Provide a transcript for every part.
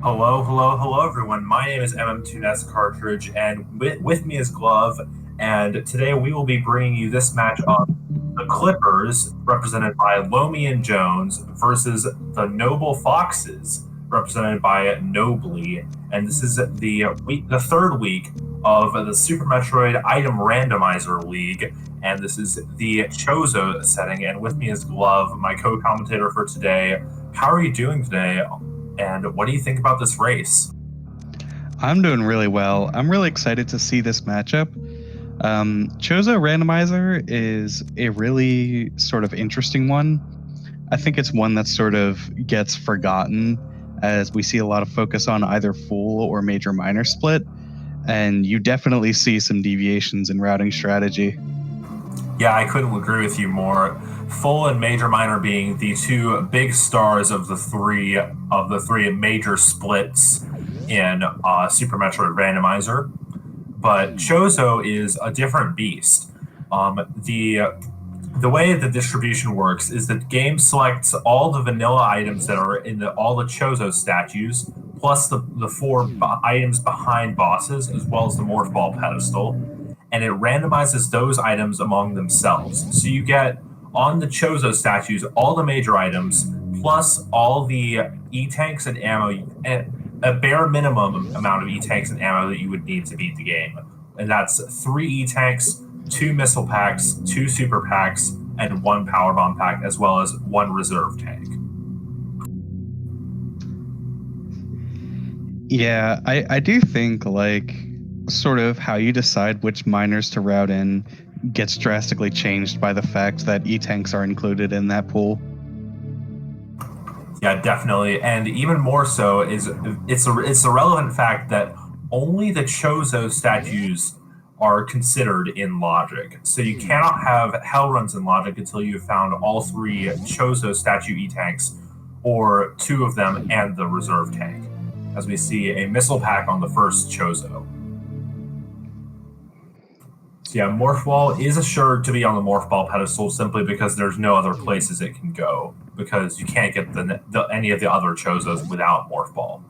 Hello, hello, hello, everyone. My name is MM2Nest Cartridge, and with me is Glove. And today we will be bringing you this match of the Clippers, represented by Lomi and Jones, versus the Noble Foxes, represented by Nobly. And this is the third week of the Super Metroid Item Randomizer League, and this is the Chozo setting. And with me is Glove, my co-commentator for today. How are you doing today? And what do you think about this race? I'm doing really well. I'm really excited to see this matchup. Chozo Randomizer is a really sort of interesting one. I think it's one that sort of gets forgotten as we see a lot of focus on either full or major minor split, and you definitely see some deviations in routing strategy. Yeah, I couldn't agree with you more. Full and major minor being the two big stars of the three major splits in Super Metroid Randomizer. But Chozo is a different beast. The way the distribution works is that the game selects all the vanilla items that are in all the Chozo statues, plus the four items behind bosses, as well as the Morph Ball pedestal, and it randomizes those items among themselves. So you get on the Chozo statues all the major items, plus all the E-tanks and ammo, and a bare minimum amount of E-tanks and ammo that you would need to beat the game. And that's 3 E-tanks, 2 missile packs, 2 super packs, and 1 power bomb pack, as well as 1 reserve tank. Yeah, I do think sort of how you decide which miners to route in gets drastically changed by the fact that E-tanks are included in that pool. Yeah, definitely, and even more so is it's a relevant fact that only the Chozo statues are considered in Logic. So you cannot have Hell runs in Logic until you've found all 3 Chozo statue E-tanks, or 2 of them and the reserve tank, as we see a missile pack on the first Chozo. So yeah, Morph Ball is assured to be on the Morph Ball pedestal simply because there's no other places it can go, because you can't get any of the other Chozos without Morph Ball.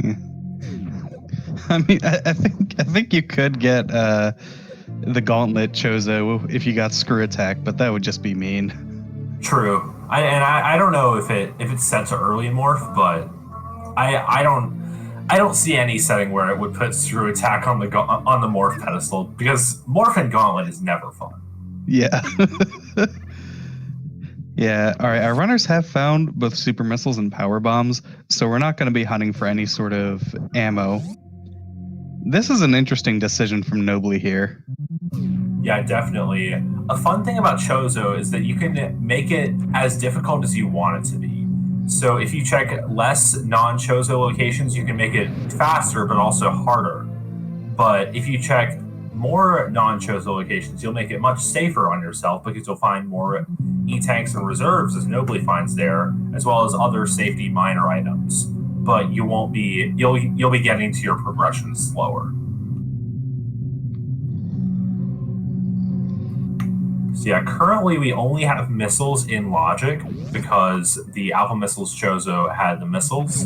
Yeah. I mean, I think you could get the Gauntlet Chozo if you got Screw Attack, but that would just be mean. True. I don't know if it's set to early morph, but I don't see any setting where it would put Screw Attack on the morph pedestal, because Morph and Gauntlet is never fun. Yeah. Yeah, all right. Our runners have found both super missiles and power bombs, so we're not going to be hunting for any sort of ammo. This is an interesting decision from Nobly here. Yeah, definitely. A fun thing about Chozo is that you can make it as difficult as you want it to be. So if you check less non-Chozo locations, you can make it faster, but also harder. But if you check more non-Chozo locations, you'll make it much safer on yourself, because you'll find more E-tanks and reserves, as Nobly finds there, as well as other safety minor items. But you'll be getting to your progression slower. So yeah, currently we only have missiles in Logic because the Alpha Missiles Chozo had the missiles.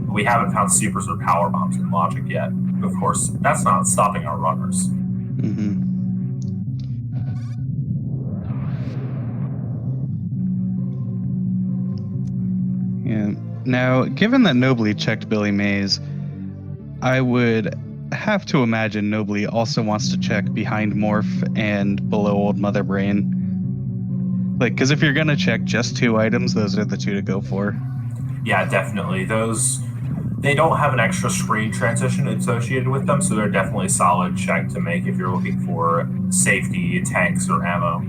We haven't found supers or power bombs in Logic yet. Of course, that's not stopping our runners. Mm-hmm. Yeah. Now, given that Nobly checked Billy Mays, I would have to imagine Nobly also wants to check behind Morph and below Old Mother Brain. Because if you're going to check just 2 items, those are the 2 to go for. Yeah, definitely. They don't have an extra screen transition associated with them, so they're definitely a solid check to make if you're looking for safety, tanks, or ammo.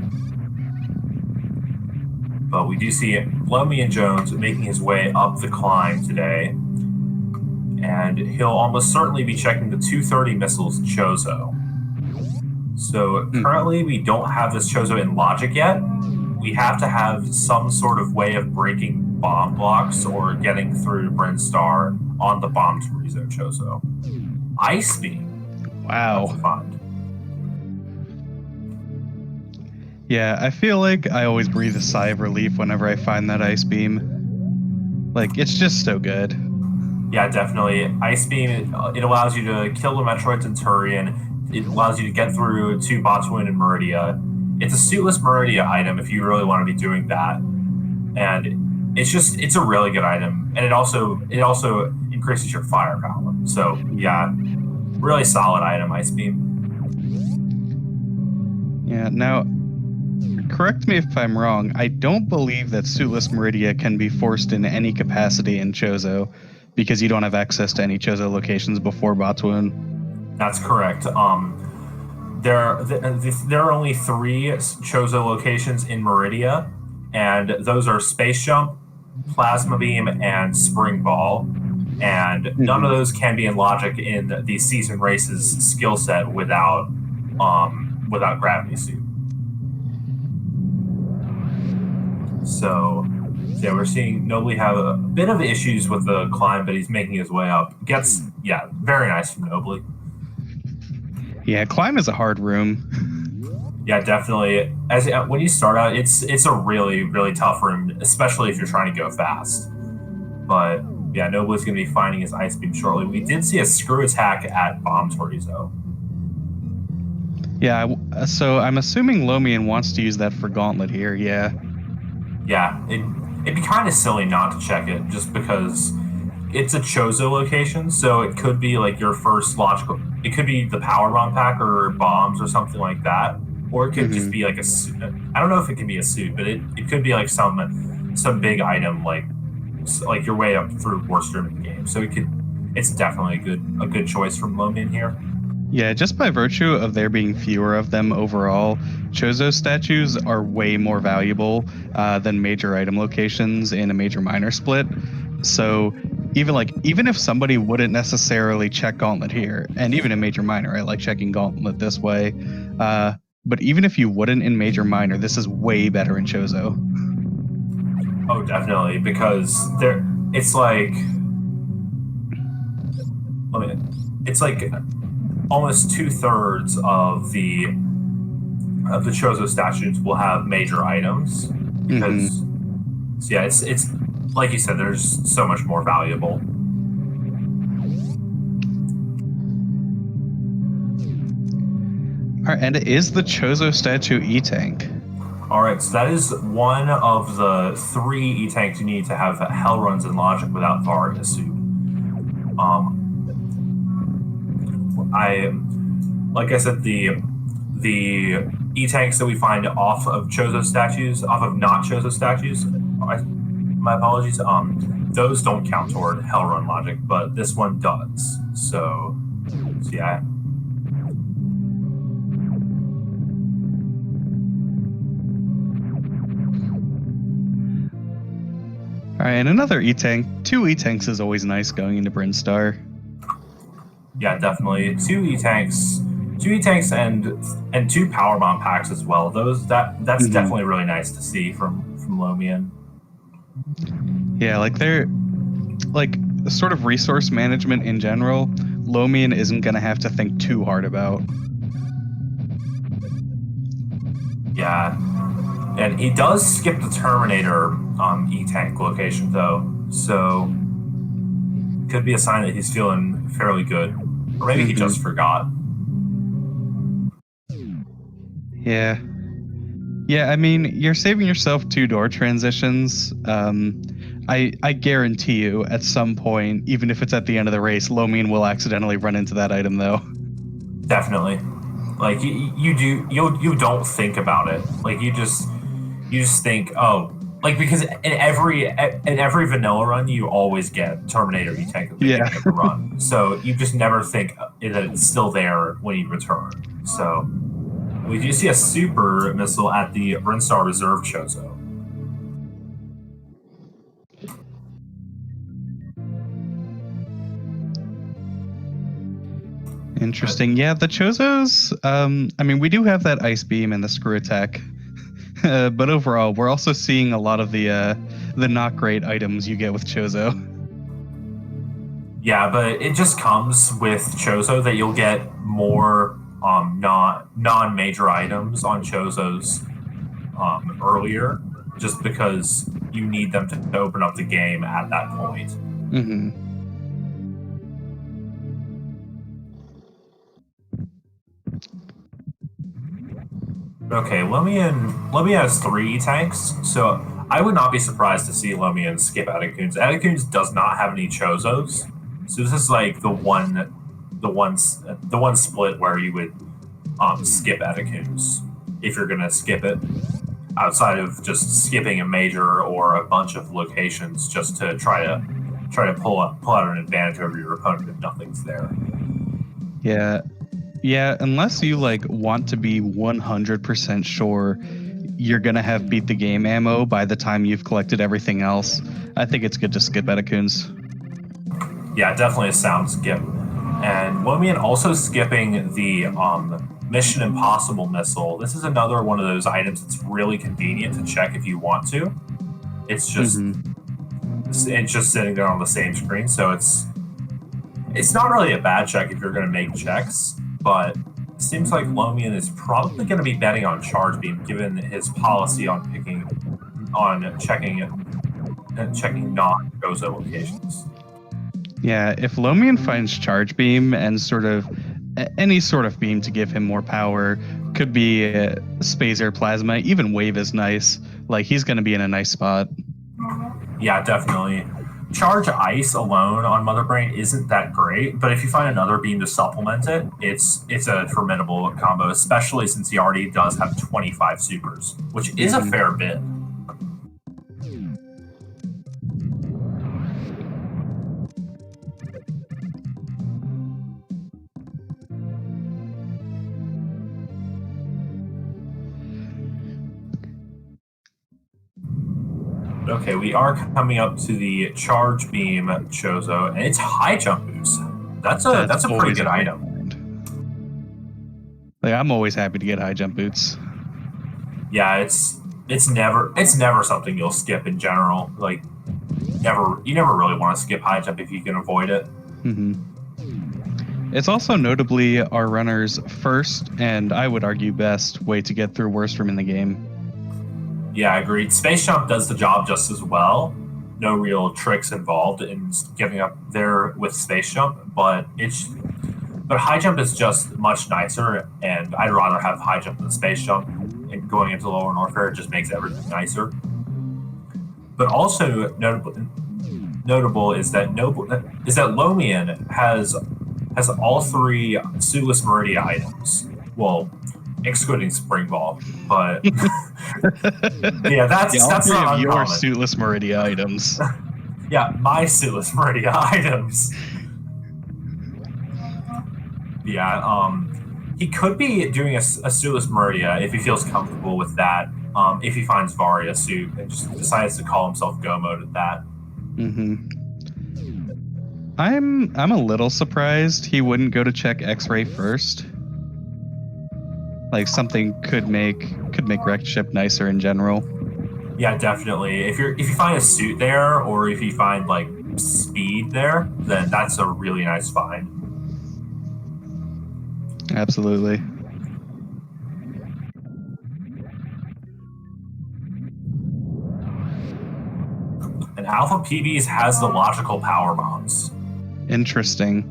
But we do see Lomi and Jones making his way up the climb today, and he'll almost certainly be checking the 230 missiles Chozo. So currently we don't have this Chozo in Logic yet. We have to have some sort of way of breaking bomb blocks or getting through Bryn Star on the bomb Torizo Chozo. Ice Beam. Wow. That's fun. Yeah, I feel like I always breathe a sigh of relief whenever I find that Ice Beam. It's just so good. Yeah, definitely. Ice Beam, it allows you to kill the Metroids and Turian. It allows you to get through to Botswana and Meridia. It's a suitless Meridia item if you really want to be doing that. And it's a really good item. And it also increases your firepower. So yeah, really solid item, Ice Beam. Yeah, now, correct me if I'm wrong, I don't believe that Suitless Meridia can be forced in any capacity in Chozo, because you don't have access to any Chozo locations before Botswoon. That's correct. There are only 3 Chozo locations in Meridia, and those are Space Jump, Plasma Beam, and Spring Ball. And none of those can be in Logic in the Season Races skill set without Gravity Suit. So, yeah, we're seeing Nobly have a bit of issues with the climb, but he's making his way up. Very nice from Nobly. Yeah, climb is a hard room. Yeah, definitely. When you start out, it's a really, really tough room, especially if you're trying to go fast. But yeah, Nobly's going to be finding his Ice Beam shortly. We did see a screw attack at Bomb Torizo. Yeah, so I'm assuming Lomian wants to use that for Gauntlet here, yeah. Yeah, it'd be kind of silly not to check it, just because it's a Chozo location, so it could be like your first logical. It could be the Power Bomb pack or bombs or something like that, or it could just be like a suit. I don't know if it can be a suit, but it could be like some big item like your way up through Worcester in the game. So it's definitely a good choice from Lomian here. Yeah, just by virtue of there being fewer of them overall, Chozo statues are way more valuable than major item locations in a major minor split. So even if somebody wouldn't necessarily check Gauntlet here, and even in major minor, I like checking Gauntlet this way. But even if you wouldn't in major minor, this is way better in Chozo. Oh, definitely, because it's like almost 2/3 of the Chozo statues will have major items because yeah, it's like you said, there's so much more valuable. All right, and it is the Chozo statue E-Tank. All right, so that is one of the 3 E-Tanks you need to have Hell Runs in Logic without Varia suit. Like I said, the E-Tanks that we find off of Chozo statues, off of not Chozo statues, my apologies, those don't count toward Hell Run Logic, but this one does. So yeah. All right, and another E-Tank. 2 E-Tanks is always nice going into Brinstar. Yeah, definitely. 2 E-Tanks and 2 Power Bomb packs as well. That's definitely really nice to see from Lomian. Yeah, they're sort of resource management in general, Lomian isn't going to have to think too hard about. Yeah. And he does skip the Terminator E-Tank location, though. So could be a sign that he's feeling fairly good. Or maybe he just forgot. Yeah. Yeah, I mean, you're saving yourself 2 door transitions. I guarantee you, at some point, even if it's at the end of the race, Lomian will accidentally run into that item, though. Definitely. Like you don't think about it. Like you just think, oh, like because in every vanilla run you always get Terminator E-Tank at the beginning of the run. So you just never think that it's still there when you return. So we do see a super missile at the Brinstar Reserve Chozo. Interesting. Yeah, the Chozos, I mean, we do have that Ice Beam and the Screw Attack. But overall, we're also seeing a lot of the not great items you get with Chozo. Yeah, but it just comes with Chozo that you'll get more non-major items on Chozos earlier, just because you need them to open up the game at that point. Okay, Lumion has three tanks, so I would not be surprised to see Lumion skip Atakuns. Atakuns does not have any Chozos, so this is like the one split where you would skip Atakuns if you're gonna skip it, outside of just skipping a major or a bunch of locations just to try to pull out an advantage over your opponent if nothing's there. Yeah. Yeah, unless you like want to be 100% sure you're gonna have beat the game ammo by the time you've collected everything else, I think it's good to skip Etakuns. Yeah, definitely a sound skip. And Lumion also skipping the Mission Impossible missile. This is another one of those items that's really convenient to check if you want to. It's just it's just sitting there on the same screen, so it's not really a bad check if you're going to make checks, but it seems like Lumion is probably going to be betting on Charge Beam given his policy on checking non-Gozo locations. Yeah, if Lomian finds Charge Beam and sort of any sort of beam to give him more power, could be Spazer Plasma, even Wave is nice. Like, he's going to be in a nice spot. Yeah, definitely. Charge Ice alone on Mother Brain isn't that great, but if you find another beam to supplement it, it's a formidable combo, especially since he already does have 25 supers, which is a fair bit. Okay, we are coming up to the Charge Beam Chozo, and it's High Jump Boost. That's a pretty good item. Like, I'm always happy to get high jump boots. Yeah, it's never something you'll skip in general. Like, you never really want to skip high jump if you can avoid it. It's also notably our runner's first, and I would argue best, way to get through worst room in the game. Yeah, agreed. Space Jump does the job just as well. No real tricks involved in getting up there with Space Jump, but High Jump is just much nicer, and I'd rather have High Jump than Space Jump. And going into Lower Norfair just makes everything nicer. But also notable is that Lomian has all three Suitless Meridia items. Well, excluding Spring Ball, but yeah, that's not uncommon. Your uncommon. Suitless Meridia items. Yeah, my Suitless Meridia items. Yeah, he could be doing a Suitless Meridia if he feels comfortable with that. If he finds Varia suit and just decides to call himself Go Mode at that. I'm a little surprised he wouldn't go to check X-Ray first. Like, something could make Wrecked Ship nicer in general. Yeah, definitely. If you find a suit there, or if you find like speed there, then that's a really nice find. Absolutely. And Alpha PBs has the logical power bombs. Interesting.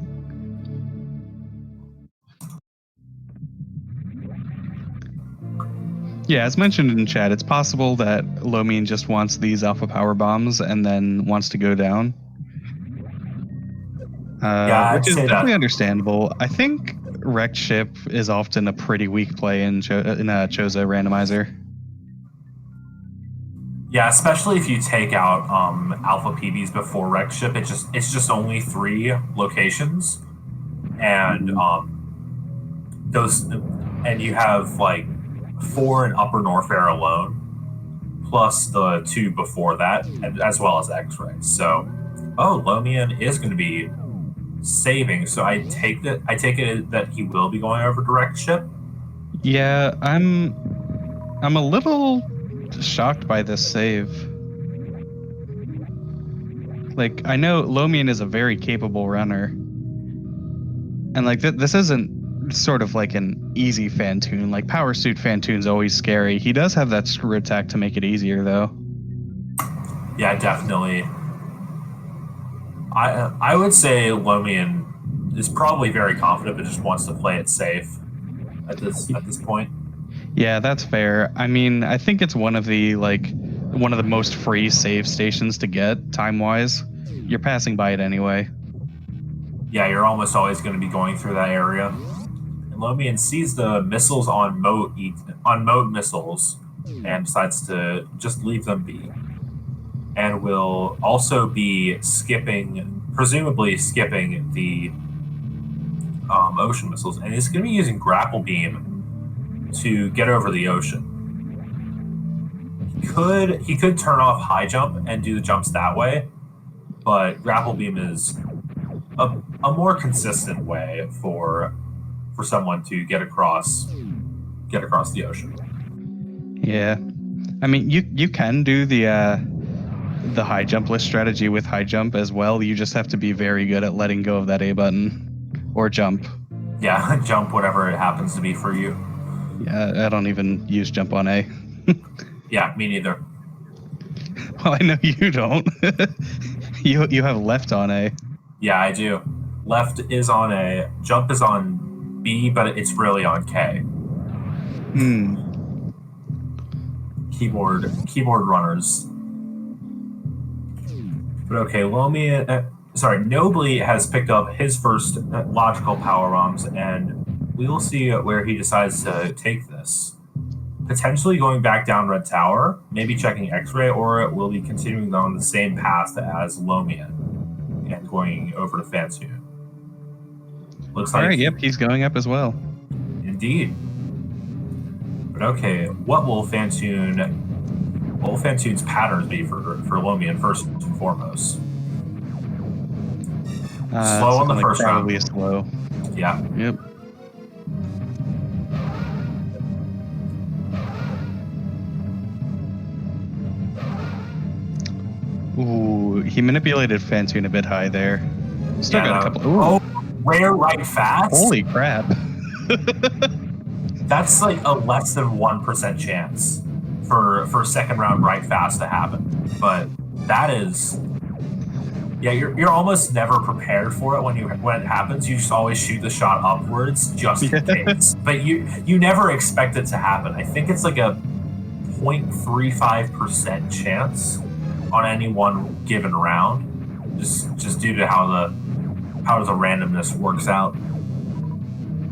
Yeah, as mentioned in chat, it's possible that Lomian just wants these alpha power bombs and then wants to go down. Which is definitely understandable. I think Wrecked Ship is often a pretty weak play in a Chozo randomizer. Yeah, especially if you take out Alpha PBs before Wrecked Ship, it's just only 3 locations, and you have like 4 in Upper Norfair alone, plus the 2 before that, as well as X-Ray. So, Lomian is going to be saving. So I take it that he will be going over Direct Ship. Yeah, I'm a little shocked by this save. Like, I know Lomian is a very capable runner, and like this isn't sort of like an easy Fantoon. Like, Power Suit Fantoon's always scary. He does have that screw attack to make it easier, though. Yeah, definitely. I would say Lomian is probably very confident, but just wants to play it safe at this point. Yeah, that's fair. I mean, I think it's one of the most free save stations to get time-wise. You're passing by it anyway. Yeah, you're almost always going to be going through that area. And Lomian sees the missiles on moat missiles and decides to just leave them be. And will also be presumably skipping the ocean missiles, and he's going to be using grapple beam to get over the ocean. He could turn off high jump and do the jumps that way, but grapple beam is a more consistent way for someone to get across the ocean. Yeah, I mean, you can do the high jump list strategy with high jump as well. You just have to be very good at letting go of that A button or jump. Yeah, jump whatever it happens to be for you. Yeah, I don't even use jump on A. Yeah, me neither. Well, I know you don't. You have left on A. Yeah, I do. Left is on A, jump is on B, but it's really on K. Keyboard runners. But okay, Nobly has picked up his first logical power bombs, and we will see where he decides to take this. Potentially going back down Red Tower, maybe checking X-Ray, or it will be continuing on the same path as Lomian and going over to Fantoon. Looks like. All right, yep, he's going up as well. Indeed. But okay, what will Fantoon's patterns be for Lomian first and foremost? Slow on the first round. Probably slow. Yeah. Yep. Ooh, he manipulated Fantoon a bit high there. Still got a couple. Ooh. Oh, rare right fast? Holy crap. That's like a less than 1% chance for second round right fast to happen. But that is, yeah, you're almost never prepared for it when it happens. You just always shoot the shot upwards just in case. But you never expect it to happen. I think it's like a 0.35% chance on any one given round, just due to how the randomness works out.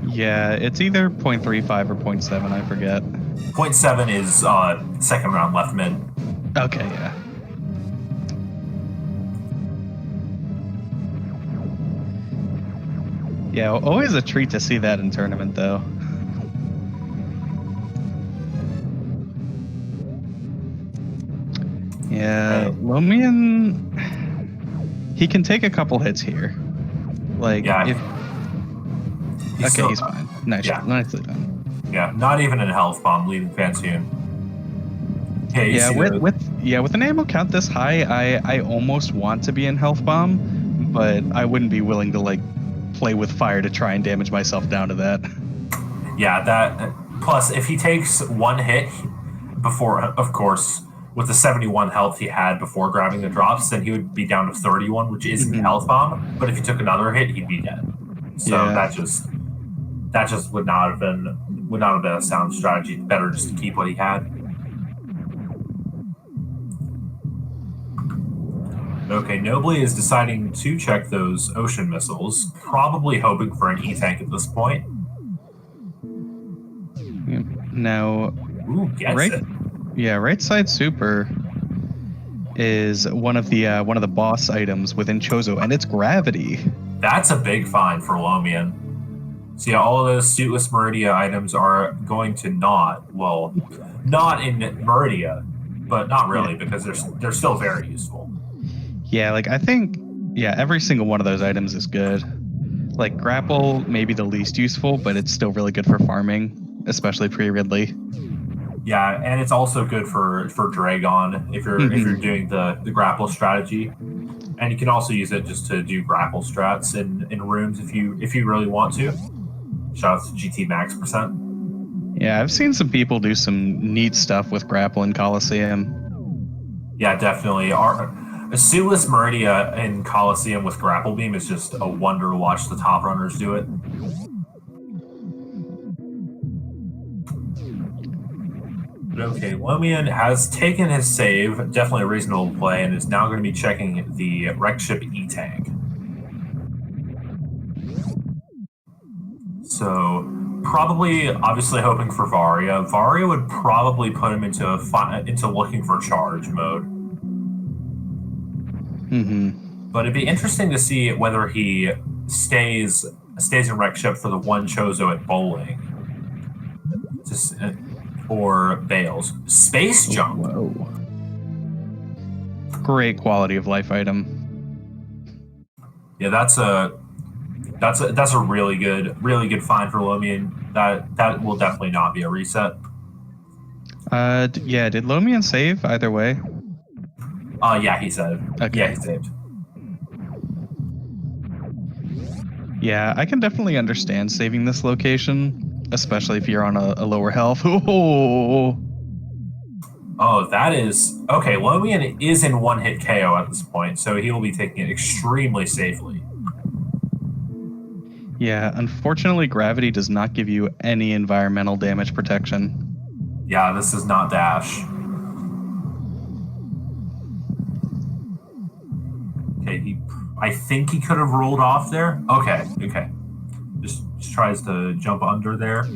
Yeah, it's either 0.35 or 0.7, I forget. 0.7 is second round left mid. Okay, yeah. Yeah, always a treat to see that in tournament, though. Yeah, Lomian, he can take a couple hits here. Like, yeah, he's fine. Nicely done. Yeah, not even in health bomb leading Fantoon. Yeah, with an ammo count this high, I almost want to be in health bomb, but I wouldn't be willing to play with fire to try and damage myself down to that. Yeah, that plus if he takes one hit before, of course, with the 71 health he had before grabbing the drops, then he would be down to 31, which isn't health bomb. But if he took another hit, he'd be dead. So yeah. that just would not have been a sound strategy. Better just to keep what he had. Okay, Nobly is deciding to check those ocean missiles, probably hoping for an E-tank at this point. Now, gets it. Yeah, right side super is one of the boss items within Chozo, and it's gravity. That's a big find for Lomian. So yeah, all of those suitless Meridia items are going to not in Meridia, but not really because they're still very useful. Yeah, I think every single one of those items is good. Like grapple, maybe the least useful, but it's still really good for farming, especially pre-Ridley. Yeah, and it's also good for Dragon if you're doing the grapple strategy, and you can also use it just to do grapple strats in rooms if you really want to. Shout out to GT Max %. Yeah, I've seen some people do some neat stuff with grapple in Coliseum. Yeah, definitely. A suitless Meridia in Coliseum with grapple beam is just a wonder to watch the top runners do it. But okay, Lomian has taken his save, definitely a reasonable play, and is now going to be checking the wreck ship E-Tank. So, probably, obviously hoping for Varia. Varia would probably put him into looking for charge mode. But it'd be interesting to see whether he stays in wreck ship for the one Chozo at bowling. Or bails. Space jump. Whoa. Great quality of life item. Yeah, that's a really good find for Lomian. That will definitely not be a reset. Yeah, did Lomian save either way? Yeah, he saved. Okay. Yeah, he saved. Yeah, I can definitely understand saving this location, especially if you're on a lower health. Oh, that is okay. Lomian is in one-hit KO at this point, so he will be taking it extremely safely. Yeah, unfortunately, gravity does not give you any environmental damage protection. Yeah, this is not dash. Okay, I think he could have rolled off there. Okay. Just tries to jump under there.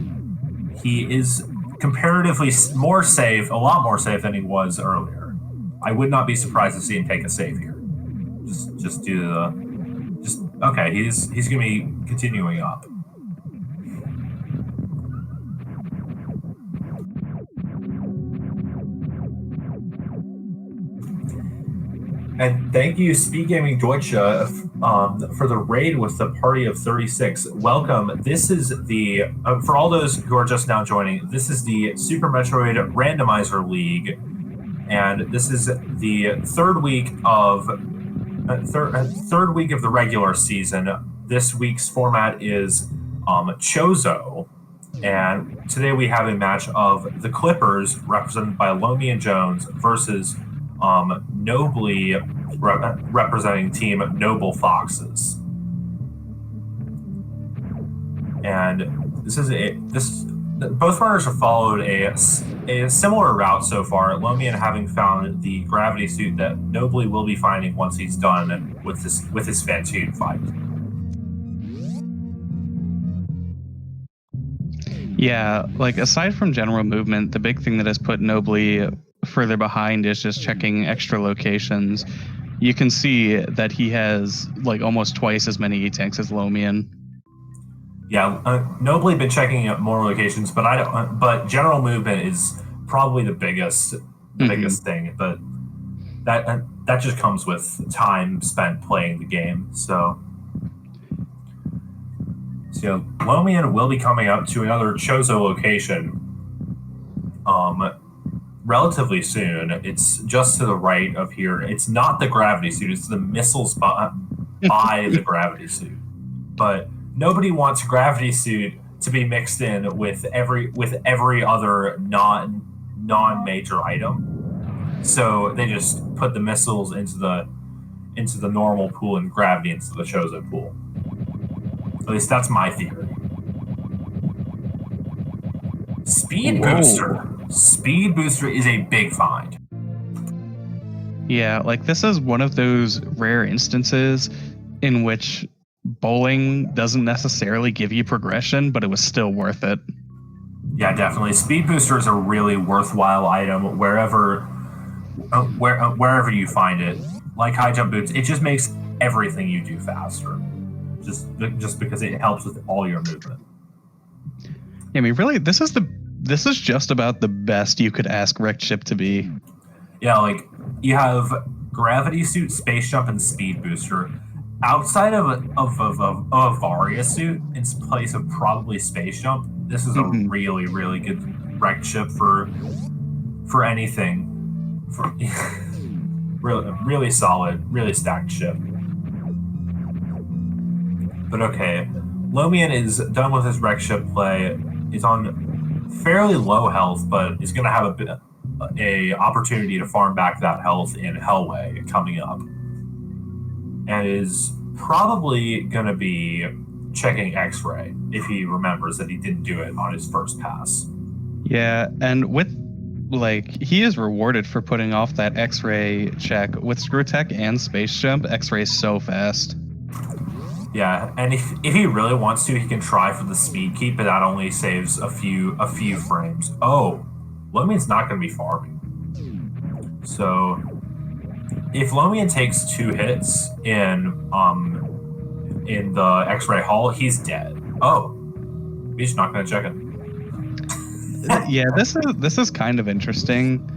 He is comparatively more safe, a lot more safe than he was earlier. I would not be surprised to see him take a save here. Just do the, okay. He's gonna be continuing up. And thank you, Speed Gaming Deutsche, for the raid with the party of 36. Welcome. This is the, for all those who are just now joining, this is the Super Metroid Randomizer League. And this is the third week of the regular season. This week's format is Chozo. And today we have a match of the Clippers, represented by Lomian Jones, versus nobly representing Team Noble Foxes. And both runners have followed a similar route so far, Lomian having found the gravity suit that Nobly will be finding once he's done with his Fantoon fight. Yeah, like aside from general movement, the big thing that has put Nobly further behind is just checking extra locations. You can see that he has like almost twice as many E-Tanks as Lomian. Yeah, Nobly been checking out more locations, but general movement is probably the biggest thing. But that just comes with time spent playing the game. So Lomian will be coming up to another Chozo location relatively soon. It's just to the right of here. It's not the gravity suit, it's the missiles by the gravity suit. But nobody wants gravity suit to be mixed in with every other non-major item. So they just put the missiles into the normal pool and gravity into the Chozo pool. At least that's my theory. Speed Booster. Speed Booster is a big find. Yeah, like this is one of those rare instances in which bowling doesn't necessarily give you progression, but it was still worth it. Yeah, definitely. Speed Booster is a really worthwhile item wherever you find it. Like high jump boots, it just makes everything you do faster. Just because it helps with all your movement. Yeah, I mean, really, this is just about the best you could ask wrecked ship to be. Yeah, like you have gravity suit, space jump, and speed booster. Outside of a Varia suit in place of probably space jump, this is a really, really good wrecked ship for anything. For really solid, really stacked ship. But okay, Lomian is done with his wreck ship play. He's on fairly low health, but is going to have a opportunity to farm back that health in Hellway coming up, and is probably going to be checking X-ray if he remembers that he didn't do it on his first pass. Yeah, and with like he is rewarded for putting off that X-ray check with Screw Tech and Space Jump. X-ray is so fast. Yeah, and if he really wants to, he can try for the speed keep, but that only saves a few frames. Oh, Lomian's not going to be farming. So if Lomian takes 2 hits in the X-ray hull, he's dead. Oh, he's not going to check it. Yeah, this is kind of interesting.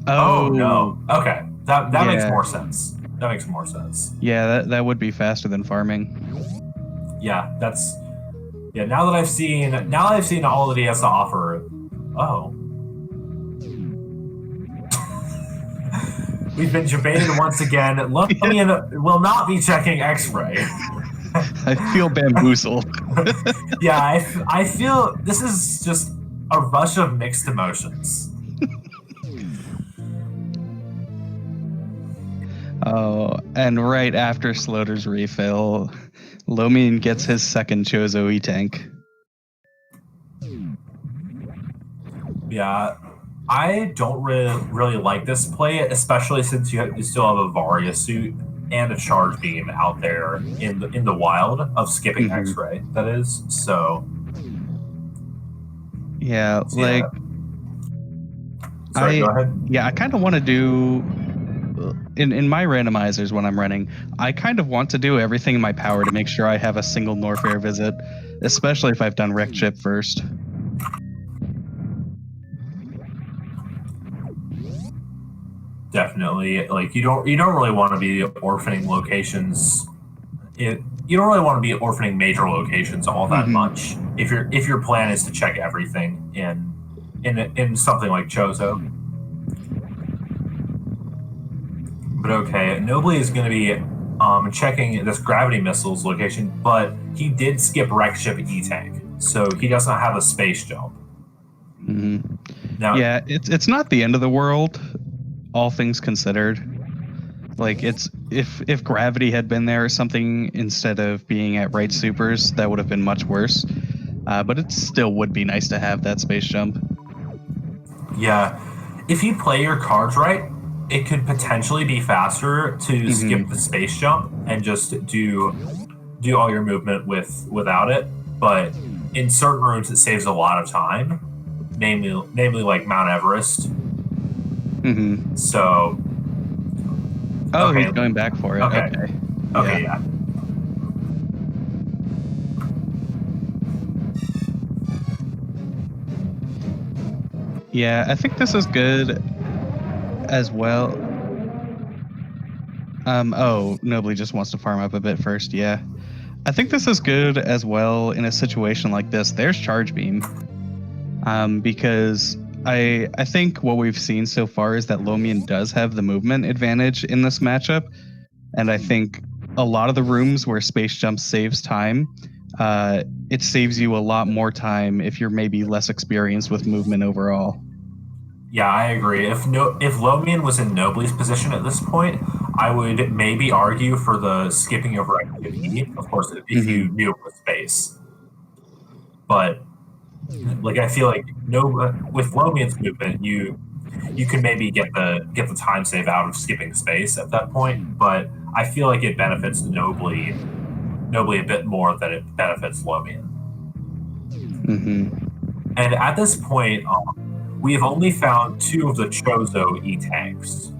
Oh no. Okay, that Yeah. makes more sense. That makes more sense. Yeah, that would be faster than farming. Yeah, that's. Yeah, now that I've seen all that he has to offer. Oh. We've been debated once again. Lomian will not be checking X-ray. I feel bamboozled. Yeah, I feel this is just a rush of mixed emotions. Oh, and right after Slaughter's refill, Lomian gets his second Chozo E-Tank. Yeah, I don't really like this play, especially since you still have a Varia suit and a charge beam out there in the wild of skipping X-ray. That is so. Yeah, like. Sorry, go ahead. Yeah, I kind of want to do. In my randomizers when I'm running, I kind of want to do everything in my power to make sure I have a single Norfair visit, especially if I've done Wreck Chip first. Definitely, like you don't really want to be orphaning locations. You don't really want to be orphaning major locations all that much if your plan is to check everything in something like Chozo. But okay, Nobly is going to be checking this gravity missiles location, but he did skip Wreck Ship E-Tank, so he doesn't have a space jump. Now, yeah, it's not the end of the world, all things considered. Like if gravity had been there or something instead of being at right supers, that would have been much worse. But it still would be nice to have that space jump. Yeah, if you play your cards right, it could potentially be faster to skip the space jump and just do all your movement without it. But in certain rooms, it saves a lot of time, namely like Mount Everest. So. Oh, okay. He's going back for it. Okay. Yeah. Yeah, I think this is good as well. Oh, Nobly just wants to farm up a bit first. Yeah, I think this is good as well in a situation like this. There's Charge Beam, because I think what we've seen so far is that Lomian does have the movement advantage in this matchup, and I think a lot of the rooms where Space Jump saves time, it saves you a lot more time if you're maybe less experienced with movement overall. Yeah, I agree. If Lomian was in Nobly's position at this point, I would maybe argue for the skipping of reactivity, of course, if you knew it was space. But like I feel like with Lomian's movement, you can maybe get the time save out of skipping space at that point. But I feel like it benefits Nobly a bit more than it benefits Lomian. And at this point, we have only found 2 of the Chozo E-Tanks.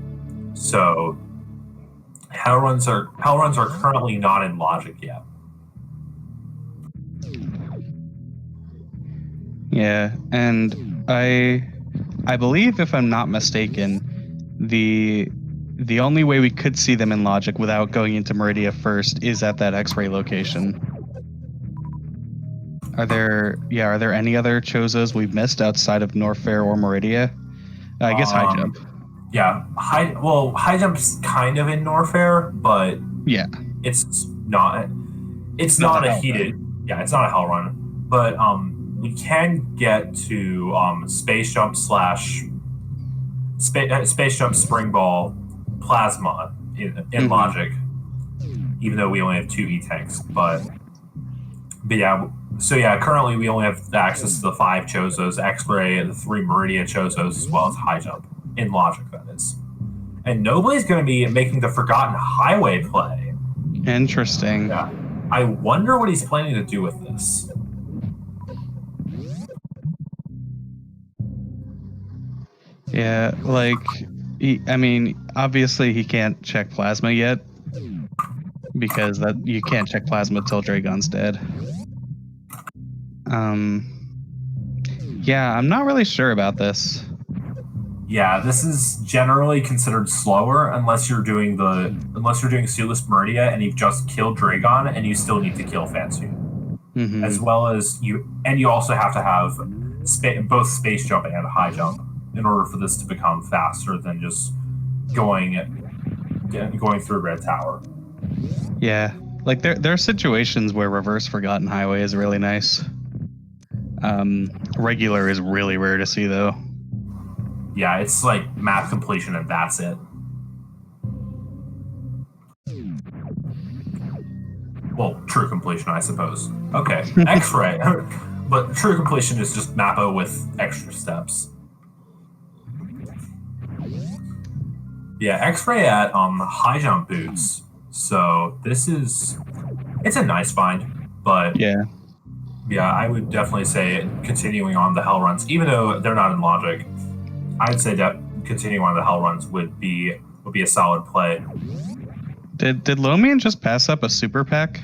So Hell runs are currently not in logic yet. Yeah, and I believe, if I'm not mistaken, the only way we could see them in logic without going into Meridia first is at that X-ray location. Are there any other Chozos we've missed outside of Norfair or Meridia? I guess High Jump. Yeah, High Jump's kind of in Norfair, but yeah, it's not a heated run. Yeah, it's not a hell run. But we can get to Space Jump Space Jump Spring Ball Plasma in logic, even though we only have 2 E-Tanks. But But yeah, so yeah, currently we only have access to the 5 Chozos, X-Ray, the 3 Meridia Chozos, as well as High Jump. In Logic, that is. And Nobly's going to be making the Forgotten Highway play. Interesting. Yeah. I wonder what he's planning to do with this. Yeah, like, I mean, obviously he can't check Plasma yet, because that you can't check Plasma till Dragon's dead. Yeah, I'm not really sure about this. Yeah, this is generally considered slower unless you're doing Sueless Meridia and you've just killed Dragon and you still need to kill Fansu. Mm-hmm. As well as you also have to have both Space Jump and High Jump in order for this to become faster than just going through Red Tower. Yeah, like there are situations where Reverse Forgotten Highway is really nice. Regular is really rare to see, though. Yeah, it's like map completion and that's it. Well, true completion, I suppose. Okay, X-Ray. But true completion is just Mappo with extra steps. Yeah, X-Ray at High Jump boots. So it's a nice find, but yeah, I would definitely say continuing on the Hell runs, even though they're not in Logic. I'd say that continuing on the Hell runs would be a solid play. Did Lomian just pass up a super pack?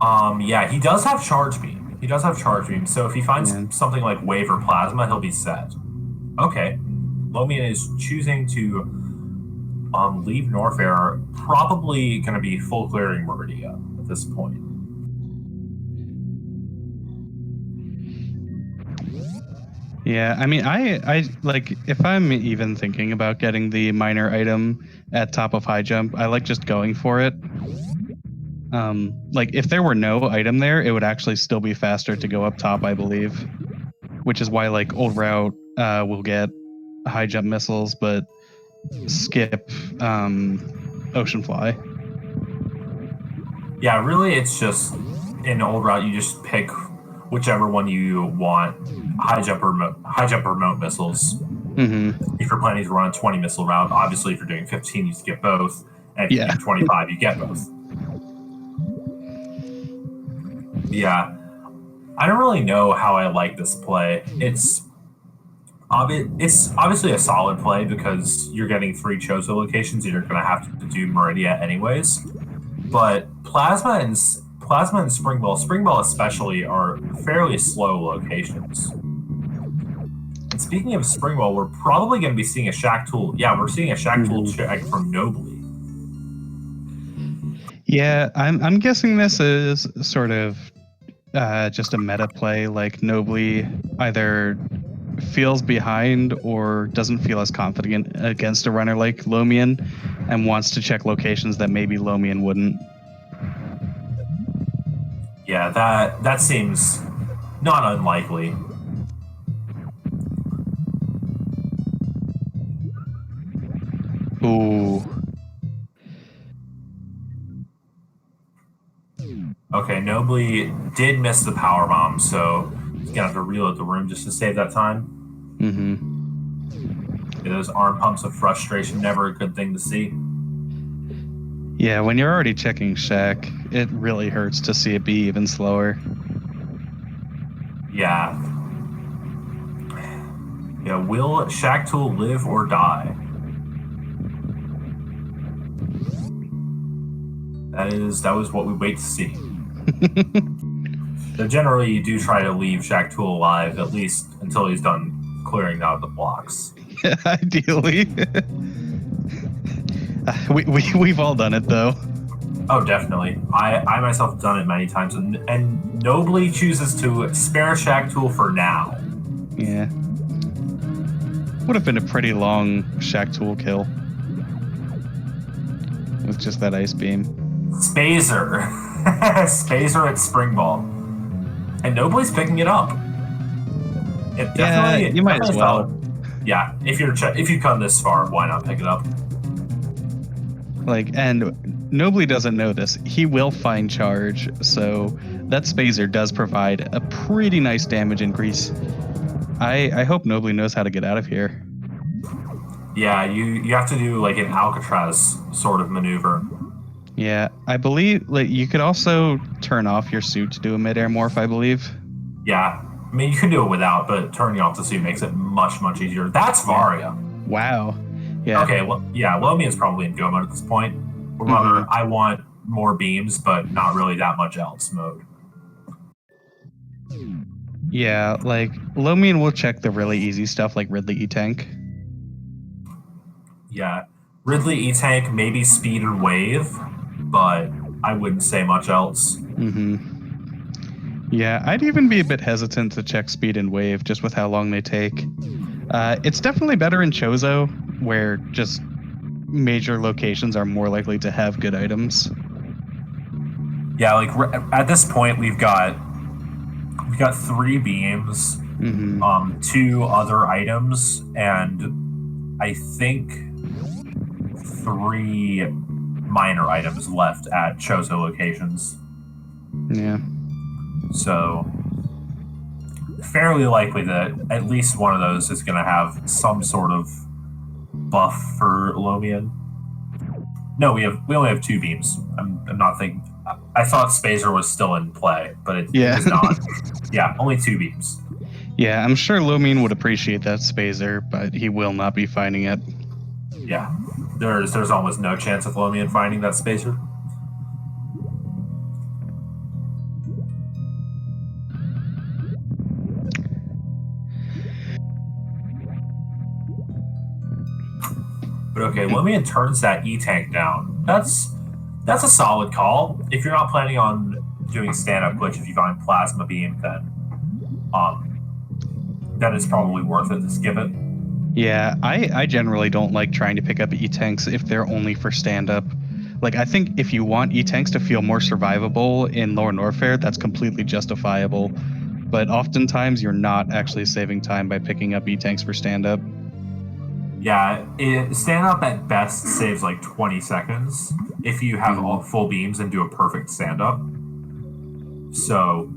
Yeah, he does have charge beam. So if he finds something like Wave or Plasma, he'll be set. Okay, Lomian is choosing to leave Norfair, probably going to be full clearing Meridia at this point. Yeah, I mean, I like, if I'm even thinking about getting the minor item at top of High Jump, I like just going for it. Like, if there were no item there, it would actually still be faster to go up top, I believe. Which is why, like, Old Route will get High Jump missiles, but skip Ocean Fly. Yeah, really, it's just in Old Route, you just pick whichever one you want. High jump or remote missiles. Mm-hmm. If you're planning to run a 20 missile route, obviously if you're doing 15, you skip both, and if you do 25, you get both. Yeah, I don't really know how I like this play. It's obviously a solid play because you're getting 3 Chozo locations and you're going to have to do Meridia anyways. But Plasma and Spring Ball especially, are fairly slow locations. And speaking of Spring Ball, we're probably going to be seeing a Shack Tool. Yeah, we're seeing a Shack Tool check from Nobly. Yeah, I'm guessing this is sort of just a meta play, like Nobly either feels behind or doesn't feel as confident against a runner like Lomian and wants to check locations that maybe Lomian wouldn't. Yeah, that seems not unlikely. Ooh. Okay, Nobly did miss the power bomb, so he's gonna have to reload the room just to save that time. Mm-hmm. Yeah, those arm pumps of frustration, never a good thing to see. Yeah, when you're already checking Shack, it really hurts to see it be even slower. Yeah. Yeah, will Shack Tool live or die? That was what we wait to see. So generally, you do try to leave Shack Tool alive, at least until he's done clearing out the blocks. Ideally. We've all done it, though. Oh, definitely. I myself have done it many times, and nobly chooses to spare Shack Tool for now. Yeah. Would have been a pretty long Shack Tool kill. With just that ice beam. Spazer. Spazer at Spring Ball. And Nobly's picking it up. It definitely, yeah, you might as well. Yeah, if you come this far, why not pick it up? Like, and Nobly doesn't know this. He will find charge, so that Spazer does provide a pretty nice damage increase. I hope Nobly knows how to get out of here. Yeah, you have to do like an Alcatraz sort of maneuver. Yeah, I believe like, you could also turn off your suit to do a midair morph, I believe. Yeah, I mean you can do it without, but turning off the suit makes it much easier. That's Varia. Wow. Yeah. Okay, well, yeah, Lomian's probably in go mode at this point. Or rather, I want more beams, but not really that much else mode. Yeah, like Lomian will check the really easy stuff like Ridley E-Tank. Yeah, Ridley E-Tank, maybe speed and wave, but I wouldn't say much else. Yeah, I'd even be a bit hesitant to check speed and wave just with how long they take. It's definitely better in Chozo, where just major locations are more likely to have good items. Yeah, like at this point we've got 3 beams, 2 other items, and I think 3 minor items left at Chozo locations. Yeah. So fairly likely that at least one of those is going to have some sort of buff for Lomian. No, we only have 2 beams. I'm not thinking. I thought Spazer was still in play, but it is not. Yeah, only 2 beams. Yeah, I'm sure Lomian would appreciate that Spazer, but he will not be finding it. Yeah, there's almost no chance of Lomian finding that Spazer. But okay, Lomian turns that E-Tank down. That's a solid call. If you're not planning on doing stand-up glitch, if you find Plasma Beam, then that is probably worth it to skip it. Yeah, I generally don't like trying to pick up E-Tanks if they're only for stand-up. Like, I think if you want E-Tanks to feel more survivable in Lower Norfair, that's completely justifiable. But oftentimes, you're not actually saving time by picking up E-Tanks for stand-up. Yeah, stand-up at best saves like 20 seconds if you have all full beams and do a perfect stand-up. So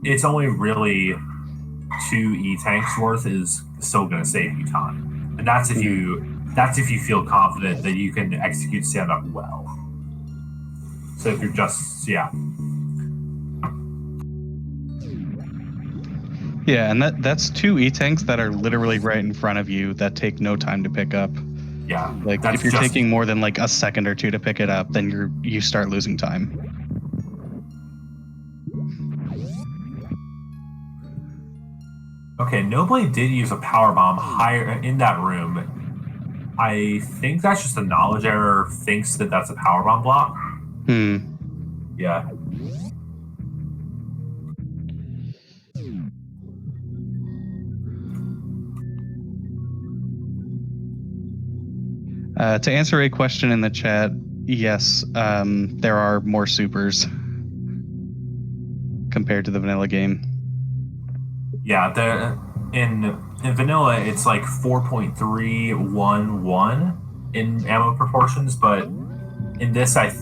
it's only really 2 E-Tanks worth is still going to save you time. And that's if you feel confident that you can execute stand-up well. So if you're just, yeah. Yeah, and that's 2 E-Tanks that are literally right in front of you that take no time to pick up. Yeah. Like, if you're taking more than like a second or 2 to pick it up, then you start losing time. Okay, Noblade did use a power bomb higher in that room. I think that's just a knowledge error. Thinks that that's a power bomb block. Yeah. To answer a question in the chat, yes, there are more supers compared to the vanilla game. Yeah, in vanilla it's like 4.311 in ammo proportions, but in this I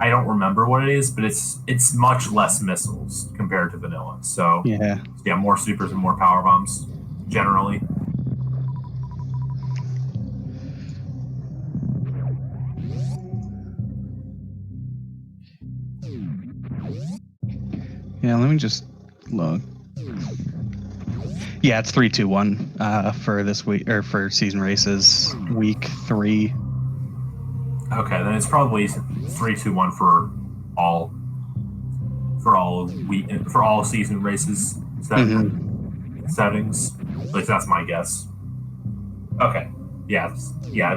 don't remember what it is, but it's much less missiles compared to vanilla. So yeah, more supers and more power bombs generally. Yeah, let me just look. Yeah, it's 3-2-1 for this week or for season races week 3. Okay, then it's probably 3-2-1 for all season races settings. At least that's my guess. Okay, yeah,